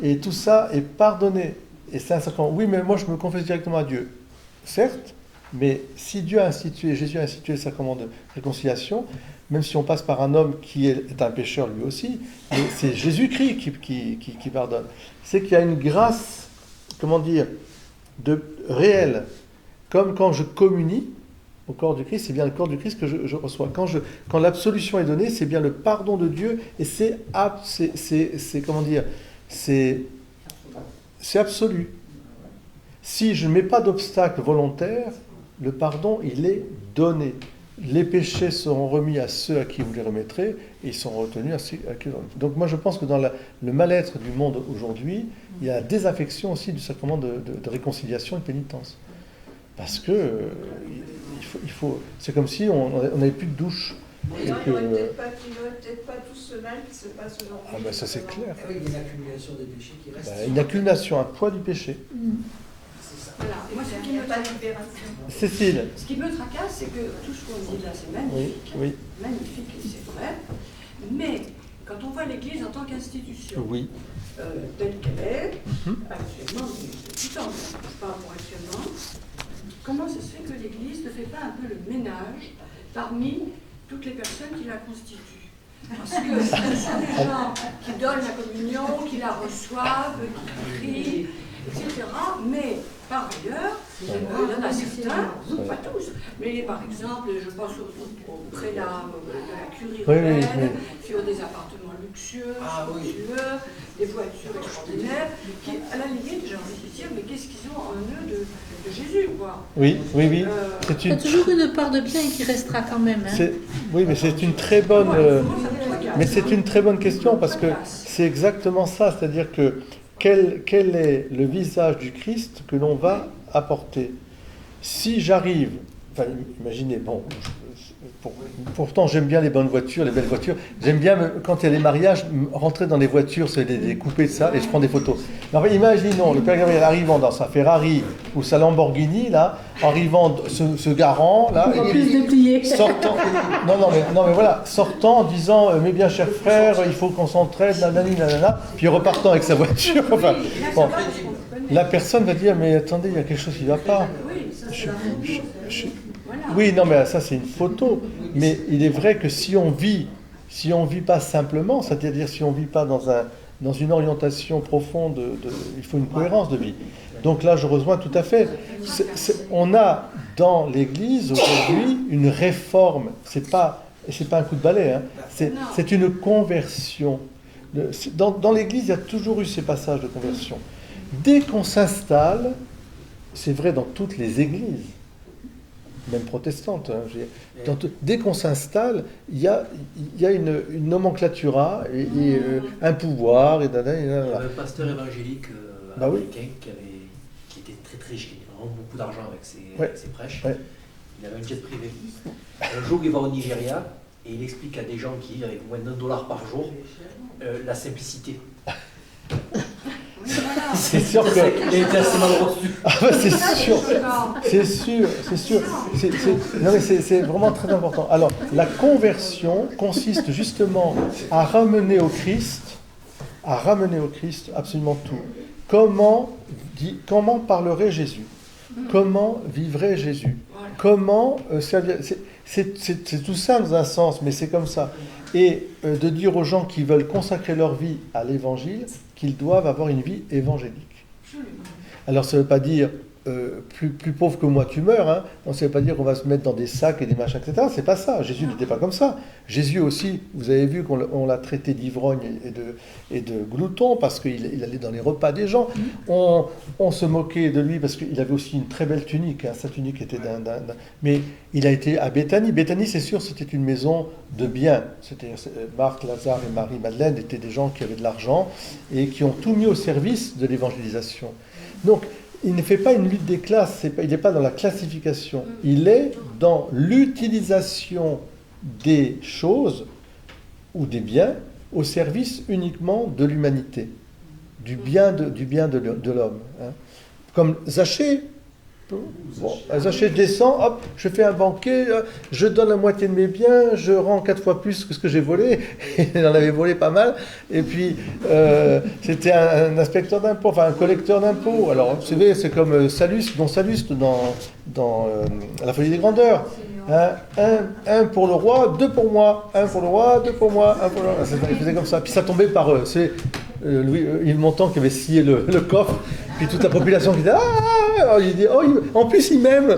Et tout ça est pardonné. Et c'est un sacrement. Oui, mais moi, je me confesse directement à Dieu. Certes, mais si Jésus a institué le sacrement de réconciliation, même si on passe par un homme qui est un pécheur lui aussi, mais c'est Jésus-Christ qui pardonne. C'est qu'il y a une grâce, réelle. Comme quand je communie au corps du Christ, c'est bien le corps du Christ que je reçois. Quand l'absolution est donnée, c'est bien le pardon de Dieu, et c'est absolu. Si je ne mets pas d'obstacle volontaire, le pardon, il est donné. Les péchés seront remis à ceux à qui vous les remettrez, et ils seront retenus à ceux à qui vous les remettrez. Donc moi je pense que dans le mal-être du monde aujourd'hui, il y a la désaffection aussi du sacrement de réconciliation et de pénitence. Parce que il faut, c'est comme si on n'avait plus de douche. Il n'y aurait peut-être pas tout ce mal qui se passe aujourd'hui. Ah ben ça c'est clair. Oui, il y a une accumulation des péchés qui reste. Une accumulation, un poids du péché. Voilà. Moi, ce qui me Cécile. Ce qui me tracasse, c'est que tout ce qu'on dit là, c'est magnifique. Oui. Magnifique, et c'est vrai. Mais quand on voit l'Église en tant qu'institution, telle qu'elle est, actuellement, depuis tout temps, je parle pour actuellement, comment ça se fait que l'Église ne fait pas un peu le ménage parmi toutes les personnes qui la constituent? Parce que ce sont des gens qui donnent la communion, qui la reçoivent, qui prient, etc. Mais par ailleurs, Il y en a certains, pas tous, mais par exemple, je pense au prélat de la curie romaine, qui ont des appartements luxueux, des voitures extraordinaires, qui, à la limite, j'ai envie de dire, mais qu'est-ce qu'ils ont en eux de Jésus, quoi. Oui. Il y a toujours une part de bien qui restera quand même. Hein. Oui, mais c'est une très bonne... mais c'est une très bonne question, parce que c'est exactement ça, c'est-à-dire que quel est le visage du Christ que l'on va apporter? Si j'arrive, enfin imaginez, bon, pourtant j'aime bien les bonnes voitures, les belles voitures, j'aime bien quand il y a les mariages, rentrer dans les voitures, c'est les couper de ça, et je prends des photos. Mais enfin, imaginons le Père Gabriel arrivant dans sa Ferrari ou sa Lamborghini, là, arrivant, se garant, là, et sortant, non mais voilà, sortant en disant, mes bien chers frères, il faut qu'on s'entraide, nanana, puis repartant avec sa voiture, enfin, bon. La personne va dire, mais attendez, il y a quelque chose qui ne va pas. Oui, non, mais ça c'est une photo. Mais il est vrai que si on vit pas simplement, c'est-à-dire si on ne vit pas dans une orientation profonde, il faut une cohérence de vie. Donc là, je rejoins tout à fait. On a dans l'Église aujourd'hui une réforme. C'est pas un coup de balai, hein. C'est une conversion. Dans l'Église, il y a toujours eu ces passages de conversion. Dès qu'on s'installe, c'est vrai dans toutes les églises, même protestantes, hein, dès qu'on s'installe, il y a une nomenclatura et un pouvoir. Et il y avait un pasteur évangélique américain qui était très très riche, qui avait vraiment beaucoup d'argent avec ses prêches. Ouais. Il avait un jet privé. Un jour, il va au Nigeria et il explique à des gens qui vivent avec moins d'$1 par jour la simplicité. C'est sûr que... Il était assez mal reçu. Ah bah c'est sûr. Non mais c'est vraiment très important. Alors, la conversion consiste justement à ramener au Christ absolument tout. Comment parlerait Jésus? Comment vivrait Jésus? Comment servir? C'est tout ça dans un sens, mais c'est comme ça. Et de dire aux gens qui veulent consacrer leur vie à l'évangile qu'ils doivent avoir une vie évangélique. Alors ça ne veut pas dire plus pauvre que moi tu meurs, hein. Ça ne veut pas dire qu'on va se mettre dans des sacs et des machins, etc. C'est pas ça. Jésus n'était pas comme ça. Jésus aussi, vous avez vu qu'on l'a traité d'ivrogne et de glouton parce qu'il allait dans les repas des gens. On se moquait de lui parce qu'il avait aussi une très belle tunique, hein. Sa tunique était mais il a été à Béthanie. Béthanie, c'est sûr, c'était une maison de biens. C'était Marthe, Lazare et Marie-Madeleine étaient des gens qui avaient de l'argent et qui ont tout mis au service de l'évangélisation. Donc, il ne fait pas une lutte des classes, il n'est pas dans la classification, il est dans l'utilisation des choses ou des biens au service uniquement de l'humanité, du bien de l'homme. Hein. Comme Zachée. Bon, Zachée descend, hop, je fais un banquet, je donne la moitié de mes biens, je rends 4 fois plus que ce que j'ai volé, il en avait volé pas mal, et puis c'était un inspecteur d'impôts, enfin un collecteur d'impôts. Alors vous savez, c'est comme Salluste dans La Folie des Grandeurs. Hein, un pour le roi, 2 pour moi, 1 pour le roi, 2 pour moi, 1 pour le roi. Il faisait comme ça, puis ça tombait par eux. C'est Yves Montand qui avait scié le coffre, puis toute la population qui disait il dit en plus il m'aime.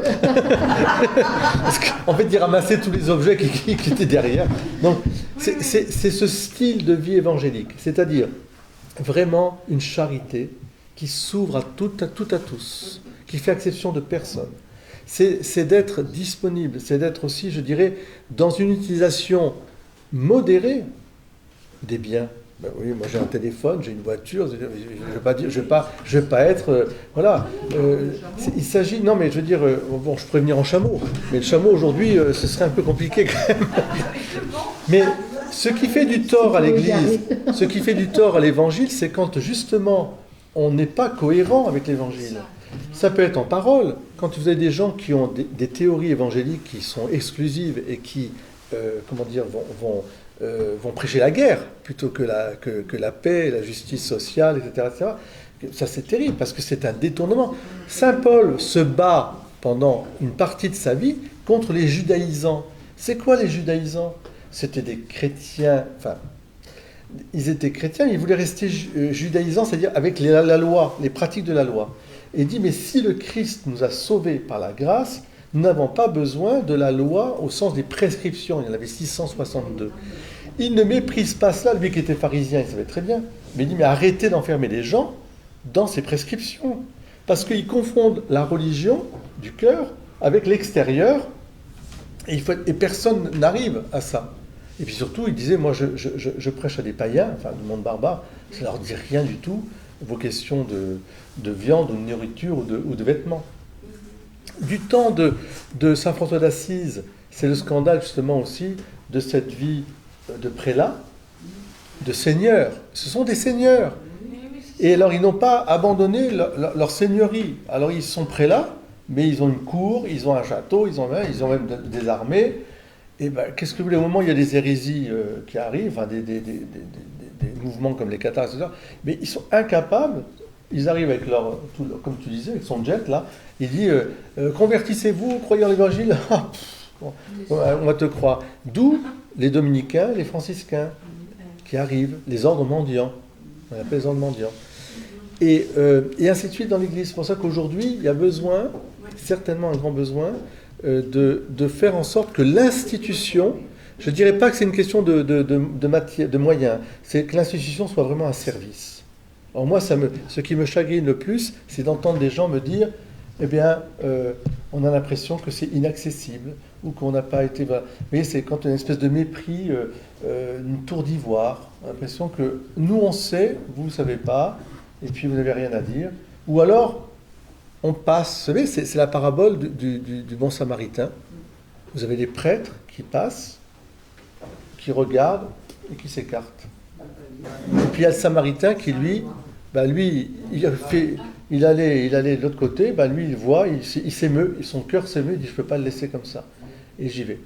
Parce qu'en fait il ramassait tous les objets qui étaient derrière. Donc c'est ce style de vie évangélique, c'est-à-dire vraiment une charité qui s'ouvre à tous, qui fait exception de personne. C'est d'être disponible, c'est d'être aussi, je dirais, dans une utilisation modérée des biens. Ben oui, moi j'ai un téléphone, j'ai une voiture, je vais pas être... voilà. Il s'agit... Non, mais je veux dire... bon, je pourrais venir en chameau, mais le chameau aujourd'hui, ce serait un peu compliqué quand même. Mais ce qui fait du tort à l'Église, ce qui fait du tort à l'Évangile, c'est quand justement on n'est pas cohérent avec l'Évangile. Ça peut être en parole, quand vous avez des gens qui ont des théories évangéliques qui sont exclusives et qui, vont prêcher la guerre plutôt que la paix, la justice sociale, etc. Ça c'est terrible parce que c'est un détournement. Saint Paul se bat pendant une partie de sa vie contre les judaïsants. C'est quoi les judaïsants? C'était des chrétiens, enfin, ils étaient chrétiens, ils voulaient rester judaïsants, c'est-à-dire avec la loi, les pratiques de la loi. Et il dit, mais si le Christ nous a sauvés par la grâce, nous n'avons pas besoin de la loi au sens des prescriptions. Il y en avait 662. Il ne méprise pas cela, lui qui était pharisien, il savait très bien. Mais il dit, mais arrêtez d'enfermer les gens dans ces prescriptions. Parce qu'ils confondent la religion du cœur avec l'extérieur, et personne n'arrive à ça. Et puis surtout, il disait, moi je prêche à des païens, enfin du monde barbare, ça ne leur dit rien du tout, vos questions de viande ou de nourriture ou de vêtements. Du temps de Saint François d'Assise, c'est le scandale justement aussi de cette vie de prélat, de seigneurs. Ce sont des seigneurs. Et alors ils n'ont pas abandonné leur seigneurie. Alors ils sont prélats, mais ils ont une cour, ils ont un château, ils ont même des armées. Et ben, qu'est-ce que vous voulez, au moment où il y a des hérésies qui arrivent, enfin, des mouvements comme les Cathares, etc., mais ils sont incapables, ils arrivent avec comme tu disais, avec son jet, là, il dit convertissez-vous, croyez en l'évangile, on va te croire. D'où les dominicains, les franciscains, qui arrivent, les ordres mendiants, on appelle les ordres mendiants. Et ainsi de suite dans l'Église. C'est pour ça qu'aujourd'hui, il y a besoin, certainement un grand besoin, de faire en sorte que l'institution, je ne dirais pas que c'est une question de moyens, c'est que l'institution soit vraiment un service. Alors moi, ce qui me chagrine le plus, c'est d'entendre des gens me dire, eh bien, on a l'impression que c'est inaccessible, ou qu'on n'a pas été... Voilà. Vous voyez, c'est quand une espèce de mépris, une tour d'ivoire, l'impression que nous on sait, vous ne savez pas, et puis vous n'avez rien à dire. Ou alors, on passe, vous savez, c'est la parabole du bon samaritain. Vous avez des prêtres qui passent, qui regardent et qui s'écartent. Et puis il y a le samaritain qui, lui, il allait de l'autre côté, lui il voit, il s'émeut, son cœur s'émeut, il dit je ne peux pas le laisser comme ça. Et j'y vais.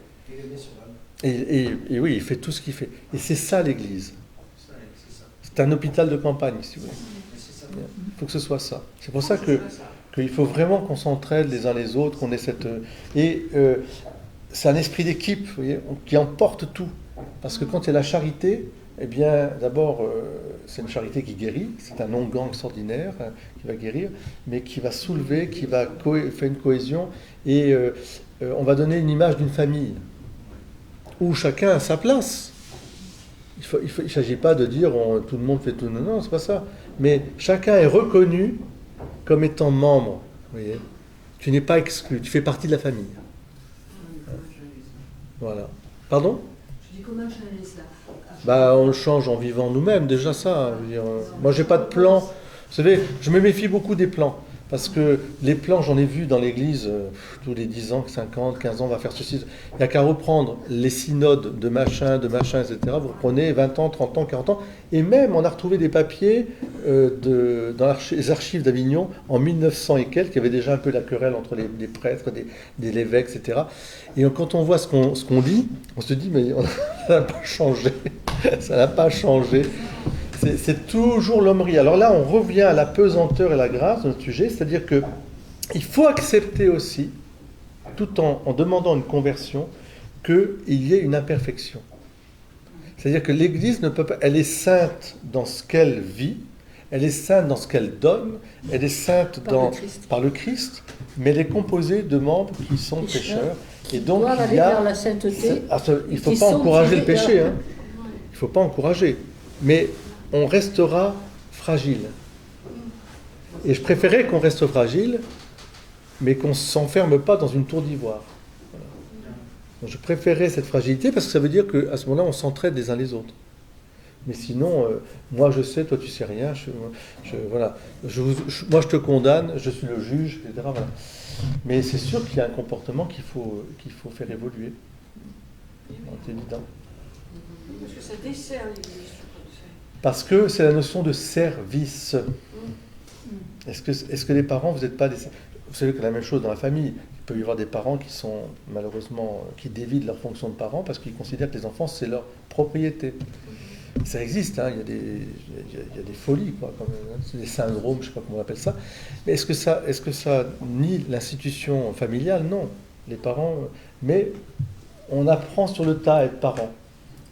Et oui, il fait tout ce qu'il fait. Et c'est ça l'Église. C'est un hôpital de campagne, si vous voulez. Il faut que ce soit ça. C'est pour ça qu'il faut vraiment qu'on s'entraide les uns les autres, qu'on ait cette... Et c'est un esprit d'équipe, vous voyez, qui emporte tout. Parce que quand il y a la charité, eh bien, d'abord, c'est une charité qui guérit, c'est un onguent extraordinaire qui va guérir, mais qui va soulever, qui va faire une cohésion, et on va donner une image d'une famille, où chacun a sa place. Il ne s'agit pas de dire tout le monde fait tout, non, c'est pas ça. Mais chacun est reconnu comme étant membre. Vous voyez, tu n'es pas exclu, tu fais partie de la famille. Voilà. Pardon ? Je dis comment changer ça ? On le change en vivant nous-mêmes, déjà ça. Je veux dire, moi, j'ai pas de plan. Vous savez, je me méfie beaucoup des plans. Parce que les plans, j'en ai vu dans l'Église, tous les 10 ans, 50, 15 ans, on va faire ceci. Il n'y a qu'à reprendre les synodes de machin, etc. Vous reprenez 20 ans, 30 ans, 40 ans. Et même, on a retrouvé des papiers dans les archives d'Avignon, en 1900 et quelques, il y avait déjà un peu la querelle entre les prêtres, des évêques, etc. Et quand on voit ce qu'on dit, on se dit, mais ça n'a pas changé. Ça n'a pas changé. C'est toujours l'hommerie. Alors là, on revient à la pesanteur et la grâce de notre sujet, c'est-à-dire qu'il faut accepter aussi, tout en demandant une conversion, qu'il y ait une imperfection. C'est-à-dire que l'Église ne peut pas, elle est sainte dans ce qu'elle vit, elle est sainte dans ce qu'elle donne, elle est sainte par le Christ, mais elle est composée de membres qui sont pécheurs. Et donc il y a la sainteté. Il ne faut pas encourager le péché. Hein. Il ne faut pas encourager. Mais on restera fragile. Et je préférais qu'on reste fragile, mais qu'on ne s'enferme pas dans une tour d'ivoire. Voilà. Donc je préférais cette fragilité parce que ça veut dire qu'à ce moment-là, on s'entraide les uns les autres. Mais sinon, moi je sais, toi tu sais rien, voilà. Moi je te condamne, je suis le juge, etc. Voilà. Mais c'est sûr qu'il y a un comportement qu'il faut faire évoluer. C'est évident. Parce que ça dessert l'Église. Parce que c'est la notion de service. Est-ce que les parents, vous n'êtes pas des... Vous savez que la même chose dans la famille. Il peut y avoir des parents qui sont malheureusement, qui dévident leur fonction de parents parce qu'ils considèrent que les enfants, c'est leur propriété. Ça existe, hein, il y a des folies, quoi, comme, hein, des syndromes, je ne sais pas comment on appelle ça. Mais est-ce que ça nie l'institution familiale ? Non. Les parents... Mais on apprend sur le tas à être parent.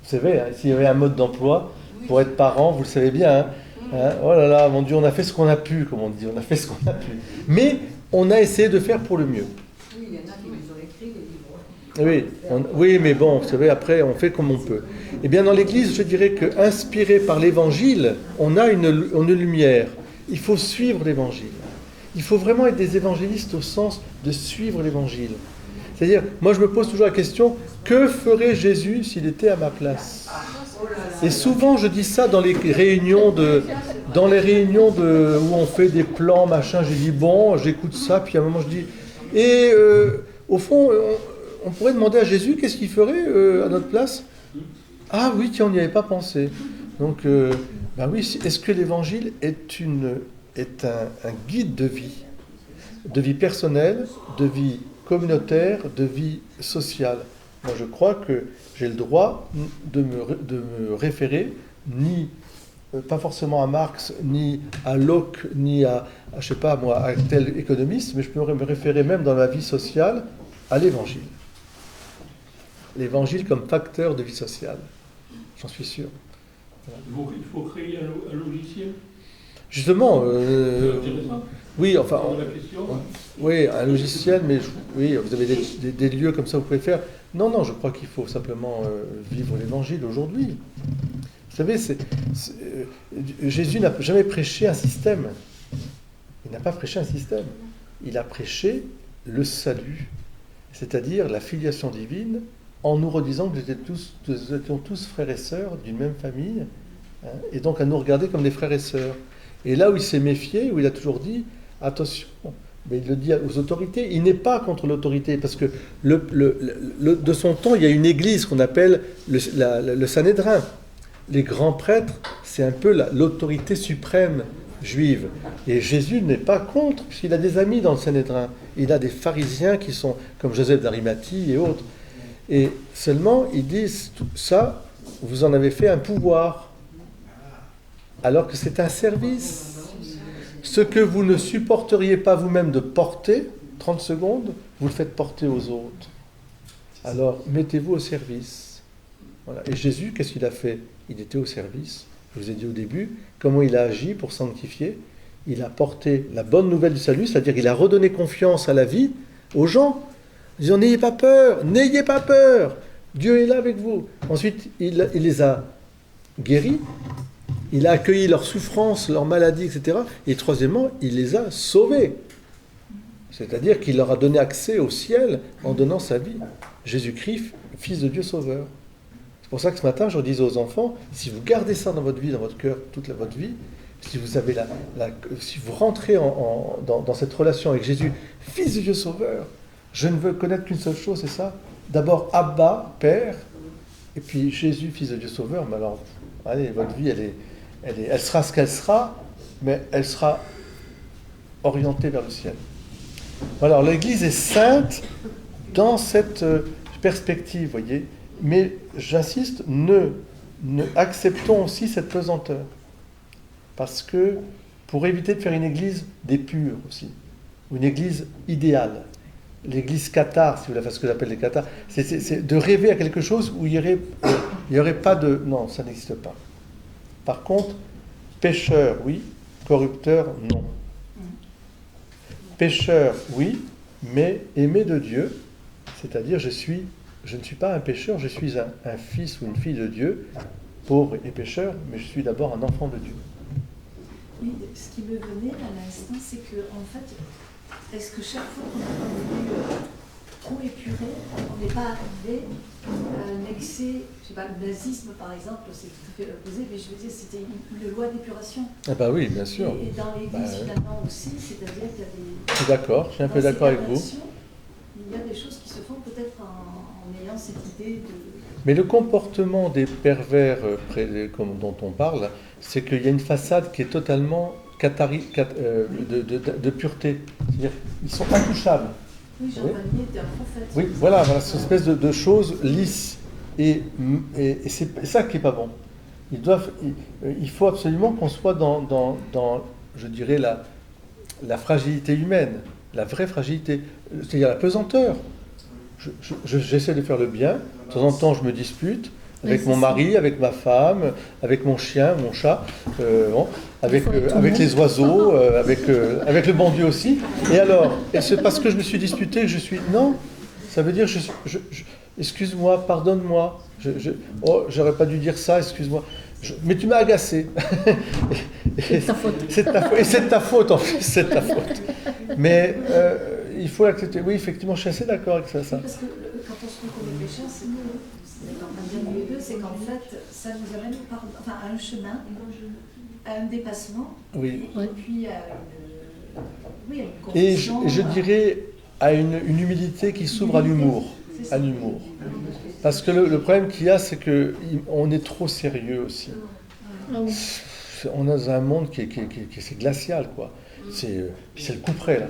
Vous savez, hein, s'il y avait un mode d'emploi... Pour être parent, vous le savez bien, hein, Hein, oh là là, mon Dieu, on a fait ce qu'on a pu, comme on dit, on a fait ce qu'on a pu. Mais on a essayé de faire pour le mieux. Oui, il y en a qui nous ont écrit des livres. Oui, oui, mais bon, vous savez, après, on fait comme on peut. Eh bien, dans l'Église, je dirais que, inspiré par l'Évangile, on a une lumière. Il faut suivre l'Évangile. Il faut vraiment être des évangélistes au sens de suivre l'Évangile. C'est-à-dire, moi, je me pose toujours la question, que ferait Jésus s'il était à ma place ? Et souvent, je dis ça dans les réunions où on fait des plans, machin. J'ai dit, bon, j'écoute ça, puis à un moment, je dis, et au fond, on pourrait demander à Jésus qu'est-ce qu'il ferait à notre place ? Ah oui, tiens, on n'y avait pas pensé. Donc, ben oui, est-ce que l'Évangile est un guide de vie personnelle, de vie communautaire, de vie sociale ? Moi, je crois que j'ai le droit de me référer, pas forcément à Marx, ni à Locke, ni à je sais pas moi, à tel économiste, mais je peux me référer même dans ma vie sociale à l'Évangile. L'Évangile comme facteur de vie sociale. J'en suis sûr. Voilà. Il faut créer un logiciel. Justement, intéressant. Oui, enfin, la question. Oui, un logiciel, mais oui, vous avez des lieux comme ça, vous pouvez faire. Non, je crois qu'il faut simplement vivre l'Évangile aujourd'hui. Vous savez, Jésus n'a jamais prêché un système. Il n'a pas prêché un système. Il a prêché le salut, c'est-à-dire la filiation divine, en nous redisant que nous étions tous frères et sœurs d'une même famille, hein, et donc à nous regarder comme des frères et sœurs. Et là où il s'est méfié, où il a toujours dit, attention, mais il le dit aux autorités, il n'est pas contre l'autorité, parce que de son temps, il y a une église qu'on appelle le Sanhédrin. Les grands prêtres, c'est un peu l'autorité suprême juive. Et Jésus n'est pas contre, puisqu'il a des amis dans le Sanhédrin. Il a des pharisiens qui sont comme Joseph d'Arimathie et autres. Et seulement, ils disent, ça, vous en avez fait un pouvoir, alors que c'est un service. Ce que vous ne supporteriez pas vous-même de porter, 30 secondes, vous le faites porter aux autres. Alors, mettez-vous au service. Voilà. Et Jésus, qu'est-ce qu'il a fait ? Il était au service. Je vous ai dit au début, comment il a agi pour sanctifier. Il a porté la bonne nouvelle du salut, c'est-à-dire qu'il a redonné confiance à la vie aux gens. Ils disant, n'ayez pas peur, Dieu est là avec vous. Ensuite, il les a guéris, il a accueilli leurs souffrances, leurs maladies, etc. Et troisièmement, il les a sauvés. C'est-à-dire qu'il leur a donné accès au ciel en donnant sa vie. Jésus-Christ, Fils de Dieu Sauveur. C'est pour ça que ce matin, je disais aux enfants, si vous gardez ça dans votre vie, dans votre cœur, toute votre vie, si vous avez si vous rentrez dans cette relation avec Jésus, Fils de Dieu Sauveur, je ne veux connaître qu'une seule chose, c'est ça. D'abord, Abba, Père, et puis Jésus, Fils de Dieu Sauveur. Mais alors, allez, votre vie, elle sera ce qu'elle sera, mais elle sera orientée vers le ciel. Alors, l'Église est sainte dans cette perspective, voyez. Mais j'insiste, acceptons aussi cette pesanteur. Parce que, pour éviter de faire une Église des purs aussi, ou une Église idéale, l'Église cathare, si vous voulez, ce que j'appelle les cathares, c'est de rêver à quelque chose où il n'y aurait pas de... Non, ça n'existe pas. Par contre, pécheur, oui, corrupteur, non. Pécheur, oui, mais aimé de Dieu, c'est-à-dire je ne suis pas un pécheur, je suis un fils ou une fille de Dieu, pauvre et pécheur, mais je suis d'abord un enfant de Dieu. Oui, ce qui me venait à l'instant, c'est que, en fait, est-ce que chaque fois qu'on est trop épuré, on n'est pas arrivé à un excès, je sais pas, le nazisme par exemple, c'est tout à fait l'opposé, mais je veux dire, c'était une loi d'épuration. Ah bah oui, bien sûr. Et dans l'Église finalement aussi, c'est-à-dire qu'il y a des... Je suis d'accord, je suis un peu d'accord avec vous. Il y a des choses qui se font peut-être en ayant cette idée de... Mais le comportement des pervers dont on parle, c'est qu'il y a une façade qui est totalement de pureté. C'est-à-dire qu'ils sont intouchables. Oui, Jean Vanier était un prophète. Oui, voilà, cette espèce de choses lisses. Et c'est ça qui n'est pas bon. Il faut absolument qu'on soit dans je dirais, la fragilité humaine, la vraie fragilité, c'est-à-dire la pesanteur. J'essaie de faire le bien, de temps en temps je me dispute, avec mon mari, avec ma femme, avec mon chien, mon chat, avec les oiseaux, avec le bon Dieu aussi. Et alors, et c'est parce que je me suis disputé que je suis... Non, ça veut dire, excuse-moi, pardonne-moi, j'aurais pas dû dire ça, excuse-moi. Mais tu m'as agacé. C'est ta faute. C'est de ta faute, en plus, c'est de ta faute. Mais il faut l'accepter. Oui, effectivement, je suis assez d'accord avec ça. Oui, parce que quand on se trouve comme les pécheurs, c'est c'est qu'en fait, ça nous amène à un chemin, à un dépassement, oui. Et puis à une et conviction. je dirais à une humilité qui s'ouvre à l'humour. À l'humour. Parce que le problème qu'il y a, c'est qu'on est trop sérieux aussi. On est dans un monde qui c'est glacial, quoi. C'est le coup près, là.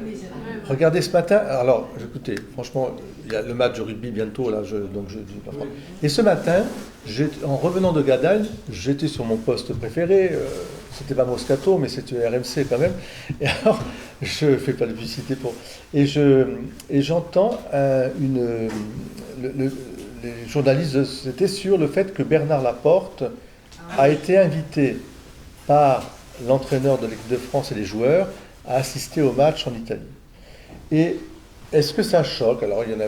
Regardez ce matin, alors, écoutez, franchement, il y a le match de rugby bientôt, là, et ce matin, en revenant de Gadagne, j'étais sur mon poste préféré, c'était pas Moscato, mais c'était RMC quand même, et alors, je fais pas de publicité pour... Et j'entends les journalistes, c'était sur le fait que Bernard Laporte a été invité par l'entraîneur de l'équipe de France et les joueurs à assister au match en Italie. Et est-ce que ça choque? Alors il y en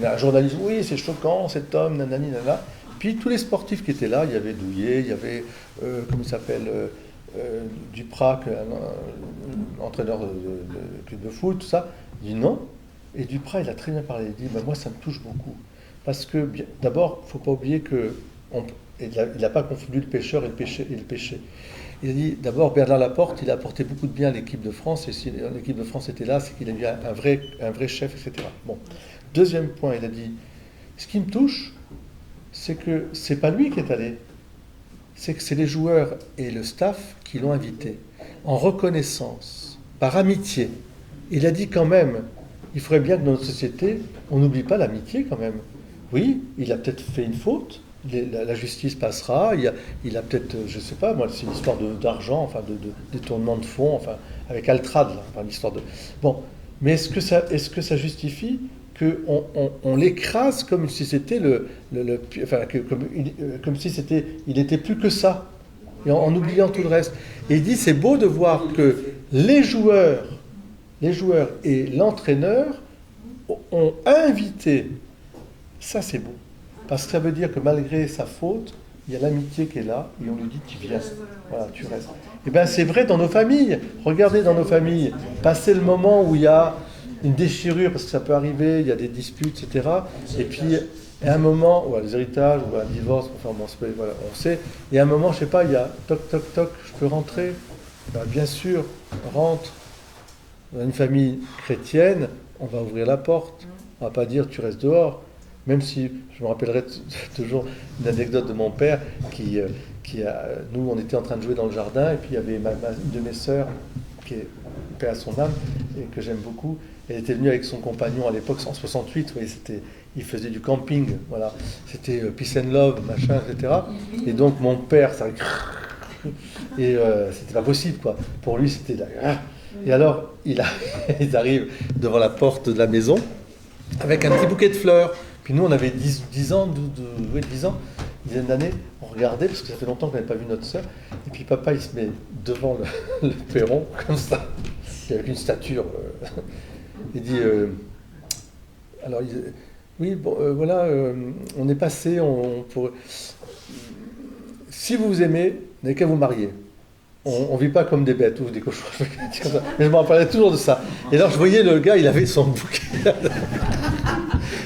a un journaliste, oui c'est choquant cet homme, nanani, nanana. Puis tous les sportifs qui étaient là, il y avait Douillet, il y avait, comment il s'appelle, Duprat, entraîneur de club de foot, tout ça. Il dit non. Et Duprat, il a très bien parlé. Il dit, moi ça me touche beaucoup. Parce que d'abord, il ne faut pas oublier qu'il n'a pas confondu le pécheur et le péché. Il a dit, d'abord, Bernard Laporte, il a apporté beaucoup de bien à l'équipe de France, et si l'équipe de France était là, c'est qu'il a eu un vrai chef, etc. Bon. Deuxième point, il a dit, ce qui me touche, c'est que c'est pas lui qui est allé, c'est que c'est les joueurs et le staff qui l'ont invité, en reconnaissance, par amitié. Il a dit quand même, il faudrait bien que dans notre société, on n'oublie pas l'amitié quand même. Oui, il a peut-être fait une faute, la justice passera, il a peut-être, je ne sais pas, moi, c'est une histoire d'argent, enfin, de détournement de fonds, enfin, avec Altrad, là, enfin, l'histoire de... Bon, mais est-ce que ça justifie qu'on l'écrase comme si c'était comme si c'était, il n'était plus que ça, et en oubliant tout le reste. Et il dit, c'est beau de voir que les joueurs et l'entraîneur ont invité. Ça, c'est beau. Parce que ça veut dire que malgré sa faute, il y a l'amitié qui est là, et on lui dit, tu viens, voilà, tu restes. Et bien, c'est vrai dans nos familles. Regardez dans nos familles, passer le moment où il y a une déchirure, parce que ça peut arriver, il y a des disputes, etc. Et puis, à un moment, ou les héritages, ou un divorce, enfin, bon, voilà, on sait. Et à un moment, je sais pas, il y a toc, toc, toc, je peux rentrer? Ben, bien sûr, rentre. Dans une famille chrétienne, on va ouvrir la porte. On va pas dire, tu restes dehors. Même si, je me rappellerai toujours une anecdote de mon père nous, on était en train de jouer dans le jardin, et puis il y avait une de mes sœurs, qui est paix à son âme, et que j'aime beaucoup. Elle était venue avec son compagnon à l'époque, en 68, oui, il faisait du camping, voilà. C'était peace and love, machin, etc. Et donc mon père, ça... Et c'était pas possible, quoi. Pour lui, c'était... Et alors, ils arrivent devant la porte de la maison, avec un petit bouquet de fleurs. Puis nous, on avait 10 ans, 10 ans, une dizaine d'années, on regardait, parce que ça fait longtemps qu'on n'avait pas vu notre sœur, et puis papa, il se met devant le perron, comme ça, avec une stature. Il dit, oui, bon, voilà, on est passé, si vous vous aimez, vous n'avez qu'à vous marier. On ne vit pas comme des bêtes ou des cochons. Mais je me rappellerai toujours de ça. Et alors, je voyais le gars, il avait son bouquet.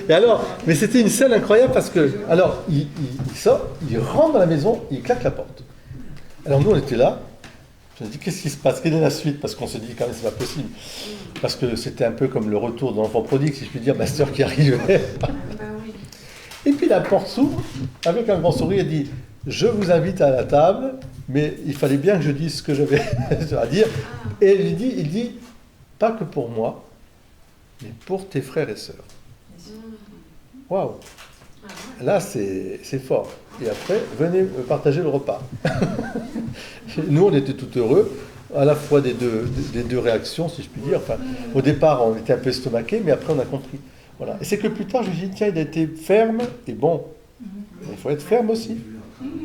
Et alors, mais c'était une scène incroyable parce que, alors, il sort, il rentre dans la maison, il claque la porte. Alors nous, on était là. Je me dis, qu'est-ce qui se passe? Quelle est la suite? Parce qu'on se dit, quand même, c'est pas possible. Parce que c'était un peu comme le retour de l'enfant prodigue, si je puis dire, ma sœur qui arrivait. Et puis la porte s'ouvre, avec un grand sourire, et dit, je vous invite à la table, mais il fallait bien que je dise ce que j'avais à dire. Et il dit, pas que pour moi, mais pour tes frères et sœurs. Waouh! Là, c'est fort. Et après, venez partager le repas. Nous, on était tout heureux, à la fois des deux réactions, si je puis dire. Enfin, au départ, on était un peu estomaqués, mais après, on a compris. Voilà. Et c'est que plus tard, je me suis dit, tiens, il a été ferme et bon. Il faut être ferme aussi.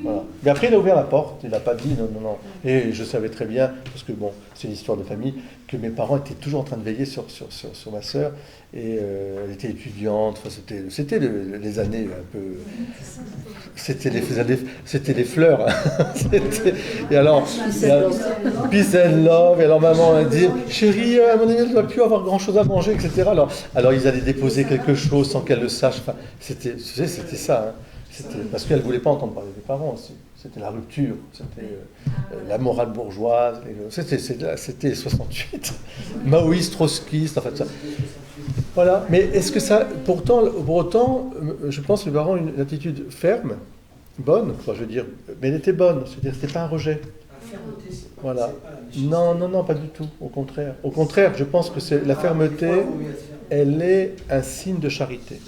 Voilà. Mais après, il a ouvert la porte, il n'a pas dit non, non, non. Et je savais très bien, parce que bon, c'est une histoire de famille, que mes parents étaient toujours en train de veiller sur ma sœur. Et elle était étudiante, enfin, c'était les années un peu. C'était les fleurs. Et alors, peace and love. Et alors, maman a dit chérie, à mon avis, elle ne doit plus avoir grand chose à manger, etc. Alors ils allaient déposer quelque chose sans qu'elle le sache. Enfin, c'était ça. Hein. Parce qu'elle ne voulait pas entendre parler des parents aussi. C'était la rupture, c'était la morale bourgeoise. C'était 68. Maoïste, trotskiste, en fait ça. Voilà. Mais est-ce que ça. Pour autant, je pense que les parents ont une attitude ferme, bonne, enfin, je veux dire, mais elle était bonne. C'est-à-dire que ce n'était pas un rejet. Voilà. Non, pas du tout. Au contraire. Au contraire, je pense que la fermeté, elle est un signe de charité.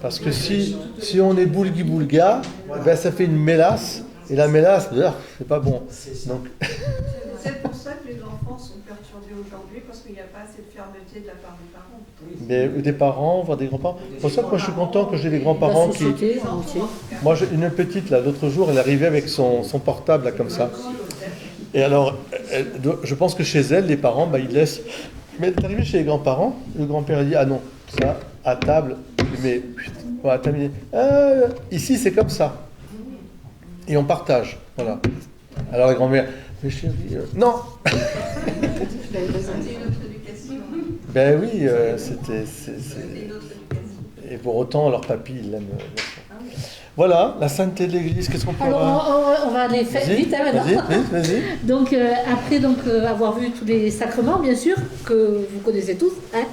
Parce que si on est boulgui-boulga, ben ça fait une mélasse, et la mélasse, c'est pas bon. Donc... C'est pour ça que les enfants sont perturbés aujourd'hui, parce qu'il n'y a pas assez de fermeté de la part des parents. Mais des parents, voire des grands-parents. C'est pour ça que moi je suis content que j'ai des grands-parents qui... Moi, une petite, là, l'autre jour, elle arrivait avec son portable, là, comme ça. Et alors, je pense que chez elle, les parents, bah, ils laissent... Mais elle est arrivée chez les grands-parents, le grand-père a dit, ah non, ça, à table, mais voilà, terminé. Ici, c'est comme ça. Et on partage. Voilà. Alors la grand-mère, mais chérie, non. C'était une autre éducation. Ben oui, c'était. Et pour autant, leur papy, il l'aime. Voilà, la sainteté de l'Église, qu'est-ce qu'on peut... Alors, on va aller faire vite, hein, maintenant. Vas-y. Donc, après avoir vu tous les sacrements, bien sûr, que vous connaissez tous, hein,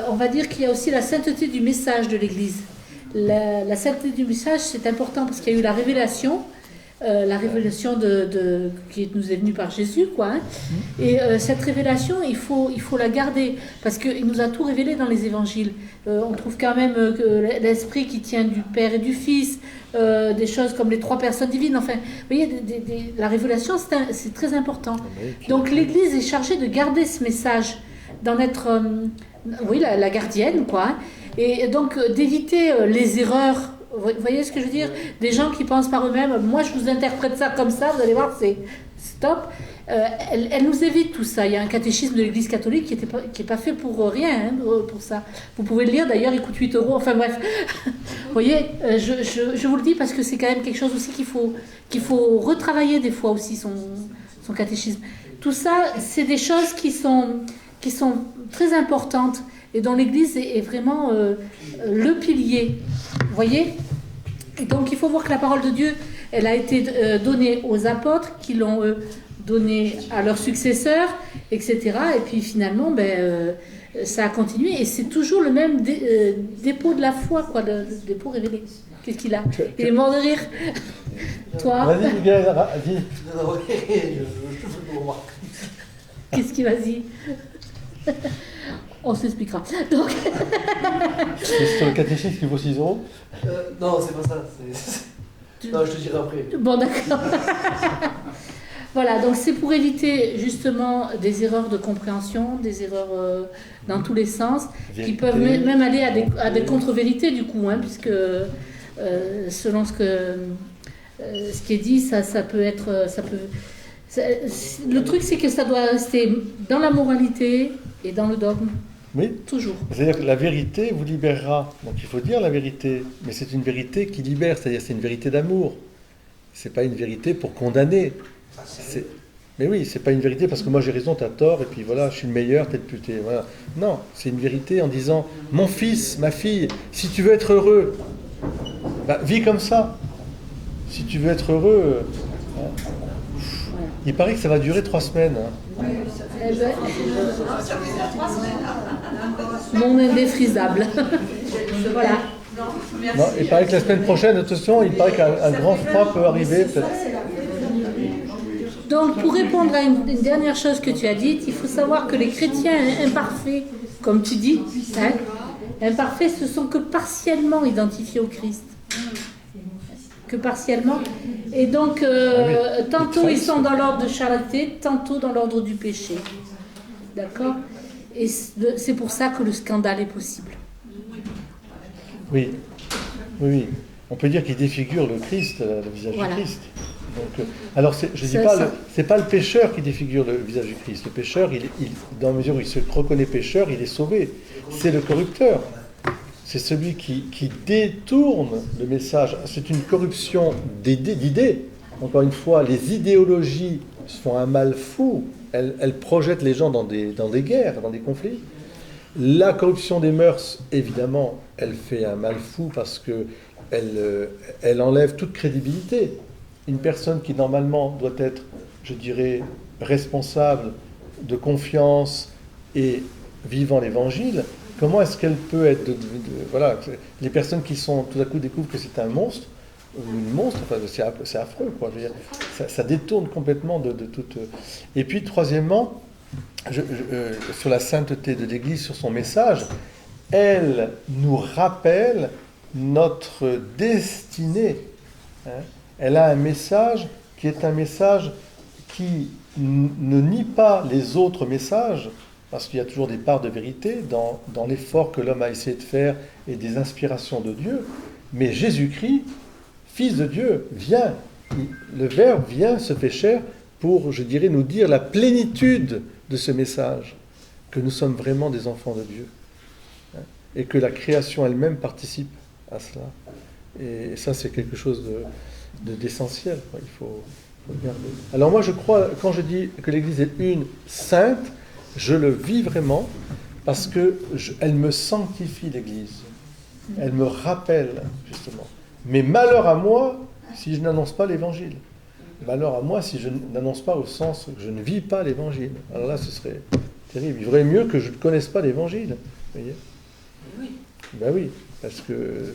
on va dire qu'il y a aussi la sainteté du message de l'Église. La sainteté du message, c'est important parce qu'il y a eu la révélation qui nous est venue par Jésus, quoi. Hein. Et cette révélation, il faut la garder parce qu'il nous a tout révélé dans les évangiles. On trouve quand même que l'esprit qui tient du Père et du Fils, des choses comme les 3 personnes divines. Enfin, vous voyez, la révélation, c'est très important. Donc l'Église est chargée de garder ce message, d'en être, la gardienne, quoi. Hein. Et donc d'éviter les erreurs. Vous voyez ce que je veux dire? Des gens qui pensent par eux-mêmes, moi je vous interprète ça comme ça, vous allez voir, c'est stop. Elle nous évite tout ça. Il y a un catéchisme de l'Église catholique qui n'est pas fait pour rien, hein, pour ça. Vous pouvez le lire, d'ailleurs, il coûte 8 €. Enfin bref, vous voyez, je vous le dis parce que c'est quand même quelque chose aussi qu'il faut retravailler des fois aussi, son catéchisme. Tout ça, c'est des choses qui sont très importantes et dont l'Église est vraiment le pilier. Vous voyez? Et donc il faut voir que la parole de Dieu, elle a été donnée aux apôtres qui l'ont donnée à leurs successeurs, etc. Et puis finalement, ça a continué. Et c'est toujours le même dépôt de la foi, quoi, le dépôt révélé. Qu'est-ce qu'il a? Il est mort de rire. Toi? Vas-y, Miguel, dis. Qu'est-ce qui vas-y? On s'expliquera. Donc... C'est sur le catéchisme qui vaut 6 €? Non, c'est pas ça. Non, je te dirai après. Bon, d'accord. Voilà, donc c'est pour éviter justement des erreurs de compréhension, des erreurs dans tous les sens, qui peuvent même aller à des contre-vérités du coup, hein, puisque selon ce qui est dit, ça peut être... le truc, c'est que ça doit rester dans la moralité et dans le dogme. Oui. Toujours. C'est-à-dire que la vérité vous libérera. Donc il faut dire la vérité, mais c'est une vérité qui libère, c'est-à-dire c'est une vérité d'amour. C'est pas une vérité pour condamner. Mais oui, c'est pas une vérité parce que moi j'ai raison, t'as tort, et puis voilà, je suis le meilleur, t'es le plus... Voilà. Non, c'est une vérité en disant, mon fils, ma fille, si tu veux être heureux, vis comme ça. Si tu veux être heureux... Il paraît que ça va durer 3 semaines. Hein. Non indéfrisable. Voilà. Non, il paraît que la semaine prochaine, attention, il paraît qu'un grand froid peut arriver. Peut-être. Donc, pour répondre à une dernière chose que tu as dite, il faut savoir que les chrétiens imparfaits, comme tu dis, hein, imparfaits, ce sont que partiellement identifiés au Christ. Que partiellement. Et donc, tantôt ils sont dans l'ordre de charité, tantôt dans l'ordre du péché. D'accord? Et c'est pour ça que le scandale est possible. Oui. on peut dire qu'il défigure le Christ, le visage Voilà. du Christ. Donc, alors, je dis C'est pas, ça. c'est pas le pécheur qui défigure le visage du Christ. Le pécheur, dans la mesure où il se reconnaît pécheur, il est sauvé. C'est le corrupteur. C'est celui qui détourne le message. C'est une corruption d'idées. Encore une fois, les idéologies font un mal fou. Elles projettent les gens dans des guerres, dans des conflits. La corruption des mœurs, évidemment, elle fait un mal fou parce qu'elle enlève toute crédibilité. Une personne qui, normalement, doit être, je dirais, responsable de confiance et vivant l'Évangile, comment est-ce qu'elle peut être... voilà, les personnes qui sont, tout à coup, découvrent que c'est un monstre, ou une monstre, enfin, c'est affreux, quoi. Je veux dire, ça détourne complètement de toute... Et puis, troisièmement, sur la sainteté de l'Église, sur son message, elle nous rappelle notre destinée. Hein. Elle a un message qui est un message qui ne nie pas les autres messages, parce qu'il y a toujours des parts de vérité dans l'effort que l'homme a essayé de faire et des inspirations de Dieu. Mais Jésus-Christ, Fils de Dieu, vient. Le Verbe vient, se fait chair, pour, je dirais, nous dire la plénitude de ce message, que nous sommes vraiment des enfants de Dieu, hein, et que la création elle-même participe à cela. Et ça, c'est quelque chose d'essentiel, quoi. Il faut regarder. Alors moi, je crois, quand je dis que l'Église est une sainte, je le vis vraiment, parce qu'elle me sanctifie, l'Église. Elle me rappelle, justement. Mais malheur à moi si je n'annonce pas l'Évangile. Malheur à moi si je n'annonce pas au sens que je ne vis pas l'Évangile. Alors là, ce serait terrible. Il vaudrait mieux que je ne connaisse pas l'Évangile. Vous voyez ? Oui. Ben oui, parce que